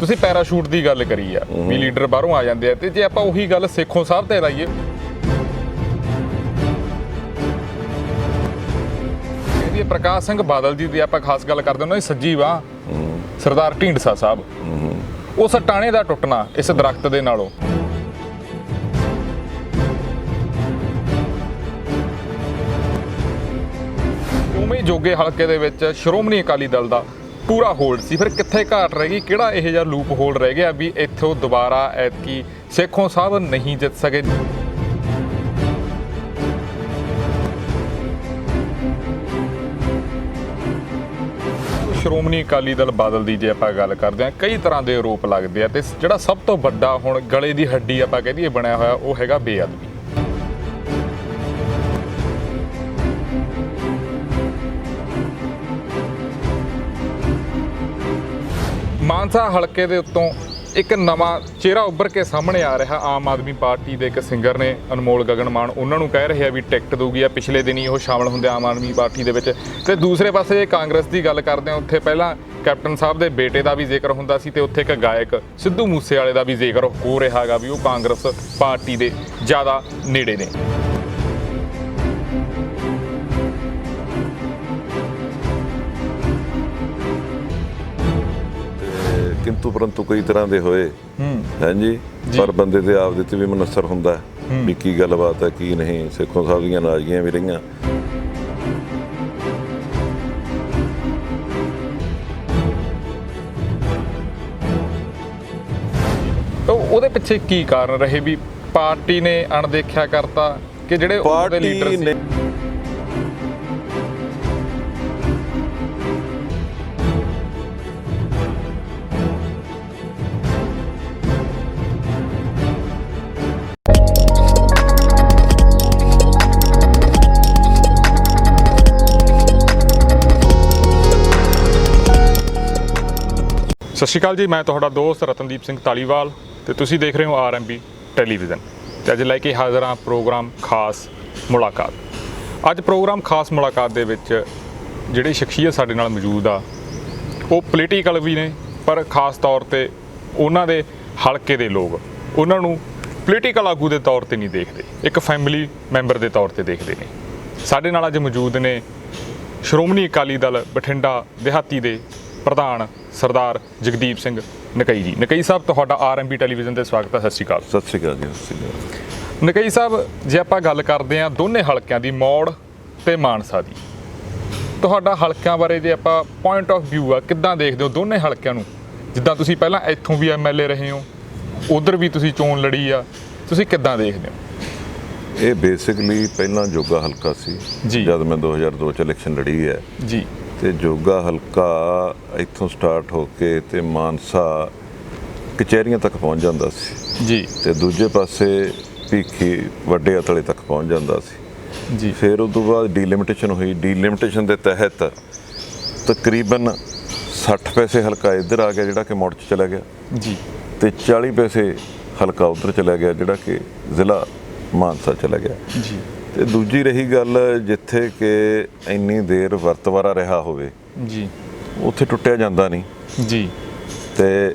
ਤੁਸੀਂ ਪੈਰਾਸ਼ੂਟ ਦੀ ਗੱਲ ਕਰੀ ਆ ਵੀ ਲੀਡਰ ਬਾਹਰੋਂ ਆ ਜਾਂਦੇ ਆ, ਤੇ ਜੇ ਆਪਾਂ ਉਹੀ ਗੱਲ ਸੇਖੋਂ ਸਾਹਿਬ ਤੇ ਲਾਈਏ, ਇਹਦੀ ਪ੍ਰਕਾਸ਼ ਸਿੰਘ ਬਾਦਲ ਜੀ ਦੀ ਆਪਾਂ ਖਾਸ ਗੱਲ ਕਰਦੇ ਉਹਨਾਂ ਦੀ ਸੱਜੀ ਬਾਂਹ ਸਰਦਾਰ ਢੀਂਡਸਾ ਸਾਹਿਬ, ਉਸ ਟਾਣੇ ਦਾ ਟੁੱਟਣਾ ਇਸ ਦਰਖਤ ਦੇ ਨਾਲੋਂ ਉਵੇਂ ਜੋਗੇ ਹਲਕੇ ਦੇ ਵਿੱਚ ਸ਼੍ਰੋਮਣੀ ਅਕਾਲੀ ਦਲ ਦਾ ਪੂਰਾ ਹੋਲਡ ਸੀ। ਫਿਰ ਕਿੱਥੇ ਘਾਟ ਰਹਿ ਗਈ, ਕਿਹੜਾ ਇਹੋ ਜਿਹਾ ਲੂਪ ਹੋਲ ਰਹਿ ਗਿਆ ਵੀ ਇੱਥੋਂ ਦੁਬਾਰਾ ਐਤਕੀ ਸੇਖੋਂ ਸਾਹਿਬ ਨਹੀਂ ਜਿੱਤ ਸਕੇ। ਸ਼੍ਰੋਮਣੀ ਅਕਾਲੀ ਦਲ ਬਾਦਲ ਦੀ ਜੇ ਆਪਾਂ ਗੱਲ ਕਰਦੇ ਹਾਂ, ਕਈ ਤਰ੍ਹਾਂ ਦੇ ਆਰੋਪ ਲੱਗਦੇ ਆ, ਤੇ ਜਿਹੜਾ ਸਭ ਤੋਂ ਵੱਡਾ ਹੁਣ ਗਲੇ ਦੀ ਹੱਡੀ ਆਪਾਂ ਕਹਿ ਦਈਏ ਬਣਿਆ ਹੋਇਆ ਉਹ ਹੈਗਾ ਬੇਅਦਬੀ। ਮਾਨਸਾ ਹਲਕੇ ਦੇ ਉੱਤੋਂ ਇੱਕ ਨਵਾਂ ਚਿਹਰਾ ਉੱਭਰ ਕੇ ਸਾਹਮਣੇ ਆ ਰਿਹਾ। ਆਮ ਆਦਮੀ ਪਾਰਟੀ ਦੇ ਇੱਕ ਸਿੰਗਰ ਨੇ ਅਨਮੋਲ ਗਗਨ ਮਾਨ, ਉਹਨਾਂ ਨੂੰ ਕਹਿ ਰਹੇ ਆ ਵੀ ਟਿਕਟ ਦਊਗੀ ਆ, ਪਿਛਲੇ ਦਿਨੀ ਉਹ ਸ਼ਾਮਲ ਹੁੰਦੇ ਆਮ ਆਦਮੀ ਪਾਰਟੀ ਦੇ ਵਿੱਚ। ਤੇ ਦੂਸਰੇ ਪਾਸੇ ਜੇ ਕਾਂਗਰਸ ਦੀ ਗੱਲ ਕਰਦੇ ਆ, ਉੱਥੇ ਪਹਿਲਾਂ ਕੈਪਟਨ ਸਾਹਿਬ ਦੇ ਬੇਟੇ ਦਾ ਵੀ ਜ਼ਿਕਰ ਹੁੰਦਾ ਸੀ, ਤੇ ਉੱਥੇ ਇੱਕ ਗਾਇਕ ਸਿੱਧੂ ਮੂਸੇਵਾਲੇ ਦਾ ਵੀ ਜ਼ਿਕਰ ਹੋ ਰਿਹਾ ਹੈਗਾ ਵੀ ਉਹ ਕਾਂਗਰਸ ਪਾਰਟੀ ਦੇ ਜ਼ਿਆਦਾ ਨੇੜੇ ਨੇ। किंतु परंतु कई तरह के होए हैं जी, पर बंदे ते आप ते भी मनसर हुंदा है भी की गलबात है की नहीं। सेखों साहब दी नाराज़गियां भी रहियां, तो ਉਹਦੇ ਪਿੱਛੇ ਕੀ ਕਾਰਨ ਰਹੇ ਵੀ ਪਾਰਟੀ ਨੇ ਅਣਦੇਖਿਆ ਕਰਤਾ ਕਿ ਜਿਹੜੇ ਉਹਦੇ ਲੀਡਰ ਸੀ। ਸਤਿ ਸ਼੍ਰੀ ਅਕਾਲ ਜੀ, ਮੈਂ ਤੁਹਾਡਾ ਦੋਸਤ ਰਤਨਦੀਪ ਸਿੰਘ ਧਾਲੀਵਾਲ ਤੇ ਤੁਸੀਂ ਦੇਖ ਰਹੇ ਹੋ RMB ਟੈਲੀਵਿਜ਼ਨ। ਤੇ ਅੱਜ ਲੈ ਕੇ ਹਾਜ਼ਰ ਹਾਂ ਪ੍ਰੋਗਰਾਮ ਖਾਸ ਮੁਲਾਕਾਤ। ਅੱਜ ਪ੍ਰੋਗਰਾਮ ਖਾਸ ਮੁਲਾਕਾਤ ਦੇ ਵਿੱਚ ਜਿਹੜੀ ਸ਼ਖਸੀਅਤ ਸਾਡੇ ਨਾਲ ਮੌਜੂਦ ਆ ਉਹ ਪੋਲੀਟੀਕਲ ਵੀ ਨੇ, ਪਰ ਖਾਸ ਤੌਰ ਤੇ ਉਹਨਾਂ ਦੇ ਹਲਕੇ ਦੇ ਲੋਕ ਉਹਨਾਂ ਨੂੰ ਪੋਲੀਟੀਕਲ ਆਗੂ ਦੇ ਤੌਰ ਤੇ ਨਹੀਂ ਦੇਖਦੇ, ਇੱਕ ਫੈਮਿਲੀ ਮੈਂਬਰ ਦੇ ਤੌਰ ਤੇ ਦੇਖਦੇ ਨੇ। ਸਾਡੇ ਨਾਲ ਅੱਜ ਮੌਜੂਦ ਨੇ ਸ਼੍ਰੋਮਣੀ ਅਕਾਲੀ ਦਲ ਬਠਿੰਡਾ ਦਿਹਾਤੀ ਦੇ ਪ੍ਰਧਾਨ ਸਰਦਾਰ ਜਗਦੀਪ ਸਿੰਘ ਨਕਈ ਜੀ। ਨਕਈ ਸਾਹਿਬ, ਤੁਹਾਡਾ RMB ਟੈਲੀਵਿਜ਼ਨ ਤੇ ਸਵਾਗਤ ਹੈ। ਸਤਿ ਸ਼੍ਰੀ ਅਕਾਲ। ਸਤਿ ਸ਼੍ਰੀ ਅਕਾਲ ਜੀ। ਸਤਿ ਸ਼੍ਰੀ ਅਕਾਲ। ਨਕਈ ਸਾਹਿਬ, ਜੇ ਆਪਾਂ ਗੱਲ ਕਰਦੇ ਹਾਂ ਦੋਨੇ ਹਲਕਿਆਂ ਦੀ, ਮੌੜ ਤੇ ਮਾਨਸਾ ਦੀ, ਤੁਹਾਡਾ ਹਲਕਿਆਂ ਬਾਰੇ ਜੇ ਆਪਾਂ ਪੁਆਇੰਟ ਆਫ ਵਿਊ ਆ, ਕਿੱਦਾਂ ਦੇਖਦੇ ਹੋ ਦੋਨੇ ਹਲਕਿਆਂ ਨੂੰ? ਜਿੱਦਾਂ ਤੁਸੀਂ ਪਹਿਲਾਂ ਇੱਥੋਂ ਵੀ MLA ਰਹੇ ਹੋ, ਉਧਰ ਵੀ ਤੁਸੀਂ ਚੋਣ ਲੜੀ ਆ, ਤੁਸੀਂ ਕਿੱਦਾਂ ਦੇਖਦੇ ਹੋ? ਇਹ ਬੇਸਿਕਲੀ ਪਹਿਲਾਂ ਜੋਗਾ ਹਲਕਾ ਸੀ ਜਦ ਮੈਂ 2002 ਚ ਇਲੈਕਸ਼ਨ ਲੜੀ ਹੈ ਜੀ, ਤੇ ਜੋਗਾ ਹਲਕਾ ਇੱਥੋਂ ਸਟਾਰਟ ਹੋ ਕੇ ਤੇ ਮਾਨਸਾ ਕਚਹਿਰੀਆਂ ਤੱਕ ਪਹੁੰਚ ਜਾਂਦਾ ਸੀ ਜੀ, ਤੇ ਦੂਜੇ ਪਾਸੇ ਭੀਖੀ ਵੱਡੇ ਅਤਲੇ ਤੱਕ ਪਹੁੰਚ ਜਾਂਦਾ ਸੀ ਜੀ। ਫਿਰ ਉਸ ਤੋਂ ਬਾਅਦ ਡੀਲਿਮਿਟੇਸ਼ਨ ਹੋਈ। ਡੀਲਿਮਿਟੇਸ਼ਨ ਦੇ ਤਹਿਤ ਤਕਰੀਬਨ 60 ਪੈਸੇ ਹਲਕਾ ਇੱਧਰ ਆ ਗਿਆ ਜਿਹੜਾ ਕਿ ਮੌੜ 'ਚ ਚਲਾ ਗਿਆ ਜੀ, ਤੇ 40 ਪੈਸੇ ਹਲਕਾ ਉੱਧਰ ਚਲਾ ਗਿਆ ਜਿਹੜਾ ਕਿ ਜ਼ਿਲ੍ਹਾ ਮਾਨਸਾ ਚਲਾ ਗਿਆ ਜੀ। ਤੇ ਦੂਜੀ ਰਹੀ ਗੱਲ, ਜਿੱਥੇ ਕਿ ਇੰਨੀ ਦੇਰ ਵਰਤਵਾਰਾ ਰਿਹਾ ਹੋਵੇ ਜੀ, ਉੱਥੇ ਟੁੱਟਿਆ ਜਾਂਦਾ ਨਹੀਂ ਜੀ। ਤੇ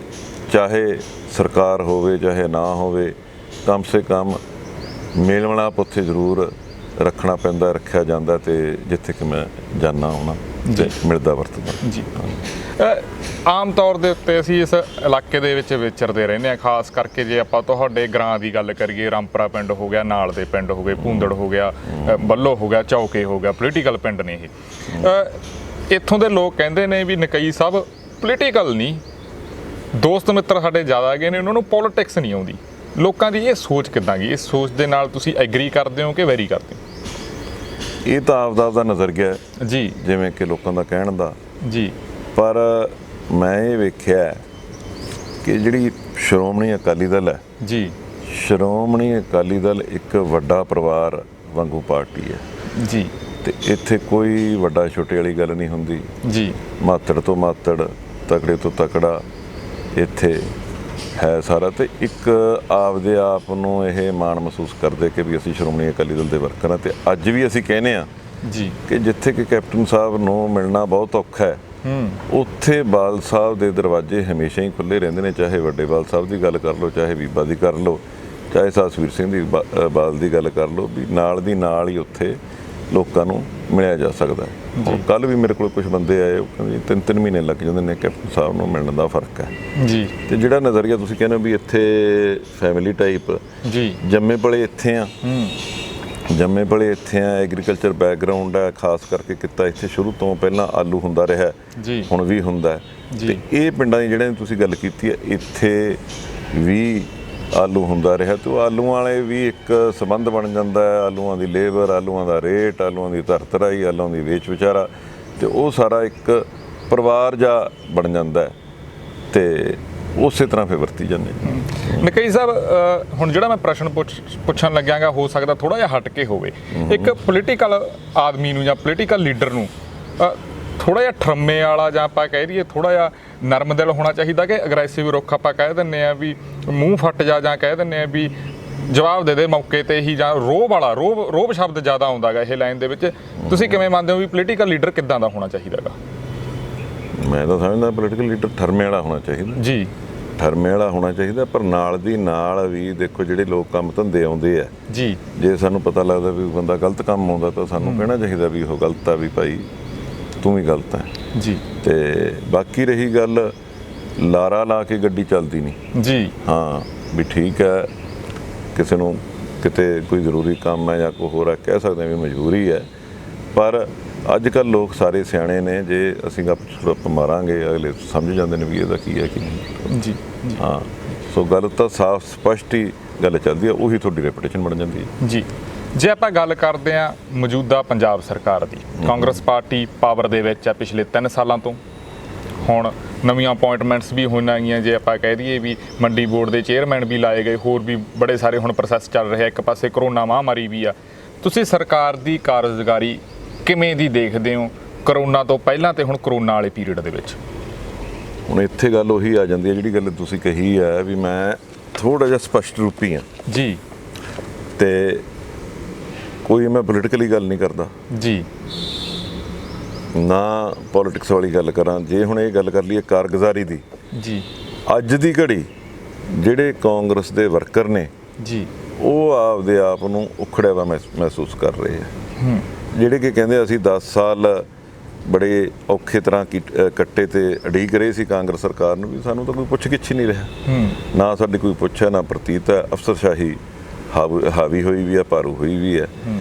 ਚਾਹੇ ਸਰਕਾਰ ਹੋਵੇ ਚਾਹੇ ਨਾ ਹੋਵੇ, ਕਮ ਸੇ ਕਮ ਮੇਲ ਮਿਲਾਪ ਉੱਥੇ ਜ਼ਰੂਰ ਰੱਖਣਾ ਪੈਂਦਾ, ਰੱਖਿਆ ਜਾਂਦਾ। ਤੇ ਜਿੱਥੇ ਕਿ ਮੈਂ ਜਾਂਦਾ ਹੋਣਾ ਤੇ ਮਿਲਦਾ ਵਰਤਦਾ ਜੀ। ਆਮ ਤੌਰ ਦੇ ਉੱਤੇ ਅਸੀਂ ਇਸ ਇਲਾਕੇ ਦੇ ਵਿੱਚ ਵਿਚਰਦੇ ਰਹਿੰਦੇ ਹਾਂ, ਖਾਸ ਕਰਕੇ ਜੇ ਆਪਾਂ ਤੁਹਾਡੇ ਗ੍ਰਾਂ ਦੀ ਗੱਲ ਕਰੀਏ, ਰਾਮਪੁਰਾ ਪਿੰਡ ਹੋ ਗਿਆ, ਨਾਲ ਦੇ ਪਿੰਡ ਹੋ ਗਏ, ਭੂੰਦੜ ਹੋ ਗਿਆ, ਬੱਲੋ ਹੋ ਗਿਆ, ਚੌਕੇ ਹੋ ਗਿਆ, ਪੋਲੀਟੀਕਲ ਪਿੰਡ ਨੇ ਇਹ। ਇੱਥੋਂ ਦੇ ਲੋਕ ਕਹਿੰਦੇ ਨੇ ਵੀ ਨਕਈ ਸਾਹਿਬ ਪੋਲੀਟੀਕਲ ਨਹੀਂ, ਦੋਸਤ ਮਿੱਤਰ ਸਾਡੇ ਜ਼ਿਆਦਾ ਹੈਗੇ ਨੇ, ਉਹਨਾਂ ਨੂੰ ਪੋਲੀਟਿਕਸ ਨਹੀਂ ਆਉਂਦੀ। ਲੋਕਾਂ ਦੀ ਇਹ ਸੋਚ ਕਿੱਦਾਂ ਗਈ? ਇਸ ਸੋਚ ਦੇ ਨਾਲ ਤੁਸੀਂ ਐਗਰੀ ਕਰਦੇ ਹੋ ਕਿ ਵੈਰੀ ਕਰਦੇ ਹੋ? ਇਹ ਤਾਂ ਆਪਦਾ ਨਜ਼ਰੀਆ ਜੀ, ਜਿਵੇਂ ਕਿ ਲੋਕਾਂ ਦਾ ਕਹਿਣ ਦਾ ਜੀ, ਪਰ ਮੈਂ ਇਹ ਵੇਖਿਆ ਕਿ ਜਿਹੜੀ ਸ਼੍ਰੋਮਣੀ ਅਕਾਲੀ ਦਲ ਹੈ ਜੀ, ਸ਼੍ਰੋਮਣੀ ਅਕਾਲੀ ਦਲ ਇੱਕ ਵੱਡਾ ਪਰਿਵਾਰ ਵਾਂਗੂ ਪਾਰਟੀ ਹੈ ਜੀ। ਤੇ ਇੱਥੇ ਕੋਈ ਵੱਡਾ ਛੋਟੇ ਵਾਲੀ ਗੱਲ ਨਹੀਂ ਹੁੰਦੀ ਜੀ। ਮਾਤੜ ਤੋਂ ਮਾਤੜ, ਤਕੜੇ ਤੋਂ ਤਕੜਾ ਇੱਥੇ ਹੈ ਸਾਰਾ। ਤੇ ਇੱਕ ਆਪਦੇ ਆਪ ਨੂੰ ਇਹ ਮਾਣ ਮਹਿਸੂਸ ਕਰਦੇ ਕਿ ਵੀ ਅਸੀਂ ਸ਼੍ਰੋਮਣੀ ਅਕਾਲੀ ਦਲ ਦੇ ਵਰਕਰ ਹਾਂ। ਤੇ ਅੱਜ ਵੀ ਅਸੀਂ ਕਹਿੰਦੇ ਹਾਂ ਜੀ ਕਿ ਜਿੱਥੇ ਕਿ ਕੈਪਟਨ ਸਾਹਿਬ ਨੂੰ ਮਿਲਣਾ ਬਹੁਤ ਔਖਾ ਹੈ, ਉੱਥੇ ਬਾਲ ਸਾਹਿਬ ਦੇ ਦਰਵਾਜ਼ੇ ਹਮੇਸ਼ਾ ਹੀ ਖੁੱਲ੍ਹੇ ਰਹਿੰਦੇ ਨੇ, ਚਾਹੇ ਵੱਡੇ ਬਾਲ ਸਾਹਿਬ ਦੀ ਗੱਲ ਕਰ ਲਓ, ਚਾਹੇ ਬੀਬਾ ਦੀ ਕਰ ਲਓ, ਚਾਹੇ ਸਾਸਵੀਰ ਸਿੰਘ ਦੀ ਬਾਲ ਦੀ ਗੱਲ ਕਰ ਲਓ, ਵੀ ਨਾਲ ਦੀ ਨਾਲ ਹੀ ਉੱਥੇ ਲੋਕਾਂ ਨੂੰ ਮਿਲਿਆ ਜਾ ਸਕਦਾ ਹੈ। ਹੁਣ ਕੱਲ੍ਹ ਵੀ ਮੇਰੇ ਕੋਲ ਕੁਝ ਬੰਦੇ ਆਏ, ਉਹ ਕਹਿੰਦੇ 3-3 ਮਹੀਨੇ ਲੱਗ ਜਾਂਦੇ ਨੇ ਕੈਪਟਨ ਸਾਹਿਬ ਨੂੰ ਮਿਲਣ ਦਾ ਫਰਕ ਹੈ ਜੀ। ਤੇ ਜਿਹੜਾ ਨਜ਼ਰੀਆ ਤੁਸੀਂ ਕਹਿੰਦੇ ਵੀ ਇੱਥੇ ਫੈਮਿਲੀ ਟਾਈਪ ਜੀ, ਜੰਮੇ ਪਲੇ ਇੱਥੇ ਆ, ਜੰਮੇ ਪਲੇ ਇੱਥੇ ਆ, ਐਗਰੀਕਲਚਰ ਬੈਕਗਰਾਊਂਡ ਹੈ, ਖਾਸ ਕਰਕੇ ਕਿੱਤਾ ਇੱਥੇ ਸ਼ੁਰੂ ਤੋਂ ਪਹਿਲਾਂ ਆਲੂ ਹੁੰਦਾ ਰਿਹਾ ਜੀ, ਹੁਣ ਵੀ ਹੁੰਦਾ ਤੇ ਇਹ ਪਿੰਡਾਂ ਦੀ ਜਿਹੜਿਆਂ ਦੀ ਤੁਸੀਂ ਗੱਲ ਕੀਤੀ ਹੈ ਇੱਥੇ ਵੀ ਆਲੂ ਹੁੰਦਾ ਰਿਹਾ ਤੇ ਉਹ ਆਲੂਆਂ ਵਾਲੇ ਵੀ ਇੱਕ ਸੰਬੰਧ ਬਣ ਜਾਂਦਾ ਹੈ, ਆਲੂਆਂ ਦੀ ਲੇਬਰ, ਆਲੂਆਂ ਦਾ ਰੇਟ, ਆਲੂਆਂ ਦੀ ਧਰਤਰਾਈ, ਆਲੂਆਂ ਦੀ ਵੇਚ ਵਿਚਾਰਾ, ਤੇ ਉਹ ਸਾਰਾ ਇੱਕ ਪਰਿਵਾਰ ਜਿਹਾ ਬਣ ਜਾਂਦਾ ਤੇ ਉਸੇ ਤਰ੍ਹਾਂ ਫਿਰ ਵਰਤੀ ਜਾਂਦੇ। ਨਕਈ ਸਾਹਿਬ, ਹੁਣ ਜਿਹੜਾ ਮੈਂ ਪ੍ਰਸ਼ਨ ਪੁੱਛਣ ਲੱਗਿਆਗਾ ਹੋ ਸਕਦਾ ਥੋੜਾ ਜਿਹਾ ਹਟ ਕੇ ਹੋਵੇ। ਇੱਕ ਪੋਲੀਟੀਕਲ ਆਦਮੀ ਨੂੰ ਜਾਂ ਪੋਲੀਟੀਕਲ ਲੀਡਰ ਨੂੰ ਥੋੜਾ ਜਿਹਾ ਠਰਮੇ ਵਾਲਾ ਜਾਂ ਆਪਾਂ ਕਹਿ ਦਈਏ ਥੋੜਾ ਜਿਹਾ ਨਰਮ ਦਿਲ ਹੋਣਾ ਚਾਹੀਦਾ ਕਿ ਅਗਰੈਸਿਵ ਰੁੱਖ ਆਪਾਂ ਕਹਿ ਦਿੰਦੇ ਆ ਵੀ ਮੂੰਹ ਫੱਟ ਜਾ ਜਾਂ ਕਹਿ ਦਿੰਦੇ ਆ ਵੀ ਜਵਾਬ ਦੇ ਮੌਕੇ ਤੇ ਹੀ, ਜਾਂ ਰੋਬ ਵਾਲਾ ਰੋਬ ਸ਼ਬਦ ਜ਼ਿਆਦਾ ਆਉਂਦਾ ਗਾ ਇਹ ਲਾਈਨ ਦੇ ਵਿੱਚ। ਤੁਸੀਂ ਕਿਵੇਂ ਮੰਨਦੇ ਹੋ ਵੀ ਪੋਲੀਟੀਕਲ ਲੀਡਰ ਕਿੱਦਾਂ ਦਾ ਹੋਣਾ ਚਾਹੀਦਾ ਗਾ? ਮੈਂ ਤਾਂ ਸਮਝਦਾ ਪੋਲੀਟੀਕਲ ਲੀਡਰ ਠਰਮੇ ਵਾਲਾ ਹੋਣਾ ਚਾਹੀਦਾ ਜੀ, ਠਰਮੇ ਵਾਲਾ ਹੋਣਾ ਚਾਹੀਦਾ, ਪਰ ਨਾਲ ਦੀ ਨਾਲ ਵੀ ਦੇਖੋ ਜਿਹੜੇ ਲੋਕ ਕੰਮ ਧੰਦੇ ਆਉਂਦੇ ਆ ਜੀ, ਜੇ ਸਾਨੂੰ ਪਤਾ ਲੱਗਦਾ ਵੀ ਬੰਦਾ ਗਲਤ ਕੰਮ ਆਉਂਦਾ ਤਾਂ ਸਾਨੂੰ ਕਹਿਣਾ ਚਾਹੀਦਾ ਵੀ ਉਹ ਗਲਤ ਆ, ਵੀ ਭਾਈ ਤੂੰ ਵੀ ਗਲਤ ਹੈ ਜੀ। ਤੇ ਬਾਕੀ ਰਹੀ ਗੱਲ ਲਾਰਾ ਲਾ ਕੇ ਗੱਡੀ ਚੱਲਦੀ ਨਹੀਂ ਜੀ, ਹਾਂ ਵੀ ਠੀਕ ਹੈ, ਕਿਸੇ ਨੂੰ ਕਿਤੇ ਕੋਈ ਜ਼ਰੂਰੀ ਕੰਮ ਹੈ ਜਾਂ ਕੋਈ ਹੋਰ ਹੈ, ਕਹਿ ਸਕਦੇ ਵੀ ਮਜਬੂਰੀ ਹੈ, ਪਰ ਅੱਜ ਕੱਲ੍ਹ ਲੋਕ ਸਾਰੇ ਸਿਆਣੇ ਨੇ, ਜੇ ਅਸੀਂ ਗੱਪ ਮਾਰਾਂਗੇ ਅਗਲੇ ਸਮਝ ਜਾਂਦੇ ਨੇ ਵੀ ਇਹਦਾ ਕੀ ਹੈ ਕੀ ਨਹੀਂ। ਜੀ, ਹਾਂ, ਸੋ ਗੱਲ ਤਾਂ ਸਾਫ਼ ਸਪਸ਼ਟ ਹੀ ਗੱਲ ਚੱਲਦੀ ਹੈ, ਉਹੀ ਤੁਹਾਡੀ ਰੈਪੂਟੇਸ਼ਨ ਬਣ ਜਾਂਦੀ ਹੈ। ਜੀ, ਜੇ ਆਪਾਂ ਗੱਲ ਕਰਦੇ ਹਾਂ ਮੌਜੂਦਾ ਪੰਜਾਬ ਸਰਕਾਰ ਦੀ, ਕਾਂਗਰਸ ਪਾਰਟੀ ਪਾਵਰ ਦੇ ਵਿੱਚ ਹੈ ਪਿਛਲੇ 3 ਸਾਲਾਂ ਤੋਂ। ਹੁਣ ਨਵੀਆਂ ਅਪਾਇੰਟਮੈਂਟਸ ਵੀ ਹੋਈਆਂ ਗਈਆਂ, ਜੇ ਆਪਾਂ ਕਹਿ ਦਈਏ ਵੀ ਮੰਡੀ ਬੋਰਡ ਦੇ ਚੇਅਰਮੈਨ ਵੀ ਲਾਏ ਗਏ, ਹੋਰ ਵੀ ਬੜੇ ਸਾਰੇ ਹੁਣ ਪ੍ਰੋਸੈਸ ਚੱਲ ਰਿਹਾ। ਇੱਕ ਪਾਸੇ ਕਰੋਨਾ ਮਹਾਮਾਰੀ ਵੀ ਆ। ਤੁਸੀਂ ਸਰਕਾਰ ਦੀ ਕਾਰਜਕਾਰੀ ਕਿਵੇਂ ਦੀ ਦੇਖਦੇ ਹੋ ਕਰੋਨਾ ਤੋਂ ਪਹਿਲਾਂ ਤੇ ਹੁਣ ਕਰੋਨਾ ਵਾਲੇ ਪੀਰੀਅਡ ਦੇ ਵਿੱਚ? ਹੁਣ ਇੱਥੇ ਗੱਲ ਉਹੀ ਆ ਜਾਂਦੀ ਹੈ ਜਿਹੜੀ ਗੱਲ ਤੁਸੀਂ ਕਹੀ ਹੈ ਵੀ ਮੈਂ ਥੋੜ੍ਹਾ ਜਿਹਾ ਸਪਸ਼ਟ ਰੂਪੀ ਹਾਂ ਜੀ, ਤੇ ਕੋਈ ਮੈਂ ਪੋਲੀਟੀਕਲੀ ਗੱਲ ਨਹੀਂ ਕਰਦਾ ਜੀ, ਨਾ ਪੋਲੀਟਿਕਸ ਵਾਲੀ ਗੱਲ ਕਰਾਂ। ਜੇ ਹੁਣ ਇਹ ਗੱਲ ਕਰ ਲਈਏ ਕਾਰਗੁਜ਼ਾਰੀ ਦੀ, ਜੀ, ਅੱਜ ਦੀ ਘੜੀ ਜਿਹੜੇ ਕਾਂਗਰਸ ਦੇ ਵਰਕਰ ਨੇ ਜੀ, ਉਹ ਆਪਦੇ ਆਪ ਨੂੰ ਉਖੜਿਆ ਵਾ ਮਹਿਸੂਸ ਕਰ ਰਹੇ ਆ। ਜਿਹੜੇ ਕਿ ਕਹਿੰਦੇ ਅਸੀਂ 10 ਸਾਲ ਬੜੇ ਔਖੇ ਤਰ੍ਹਾਂ ਕੱਟੇ ਤੇ ਉਡੀਕ ਰਹੇ ਸੀ ਕਾਂਗਰਸ ਸਰਕਾਰ ਨੂੰ, ਵੀ ਸਾਨੂੰ ਤਾਂ ਕੋਈ ਪੁੱਛ ਗਿੱਛ ਹੀ ਨਹੀਂ ਰਿਹਾ, ਨਾ ਸਾਡੀ ਕੋਈ ਪੁੱਛ ਹੈ ਨਾ ਪ੍ਰਤੀਤ ਹੈ। ਅਫਸਰਸ਼ਾਹੀ ਹਾਵੀ ਹੋਈ ਵੀ ਹੈ, ਭਾਰੂ ਹੋਈ ਵੀ ਹੈ,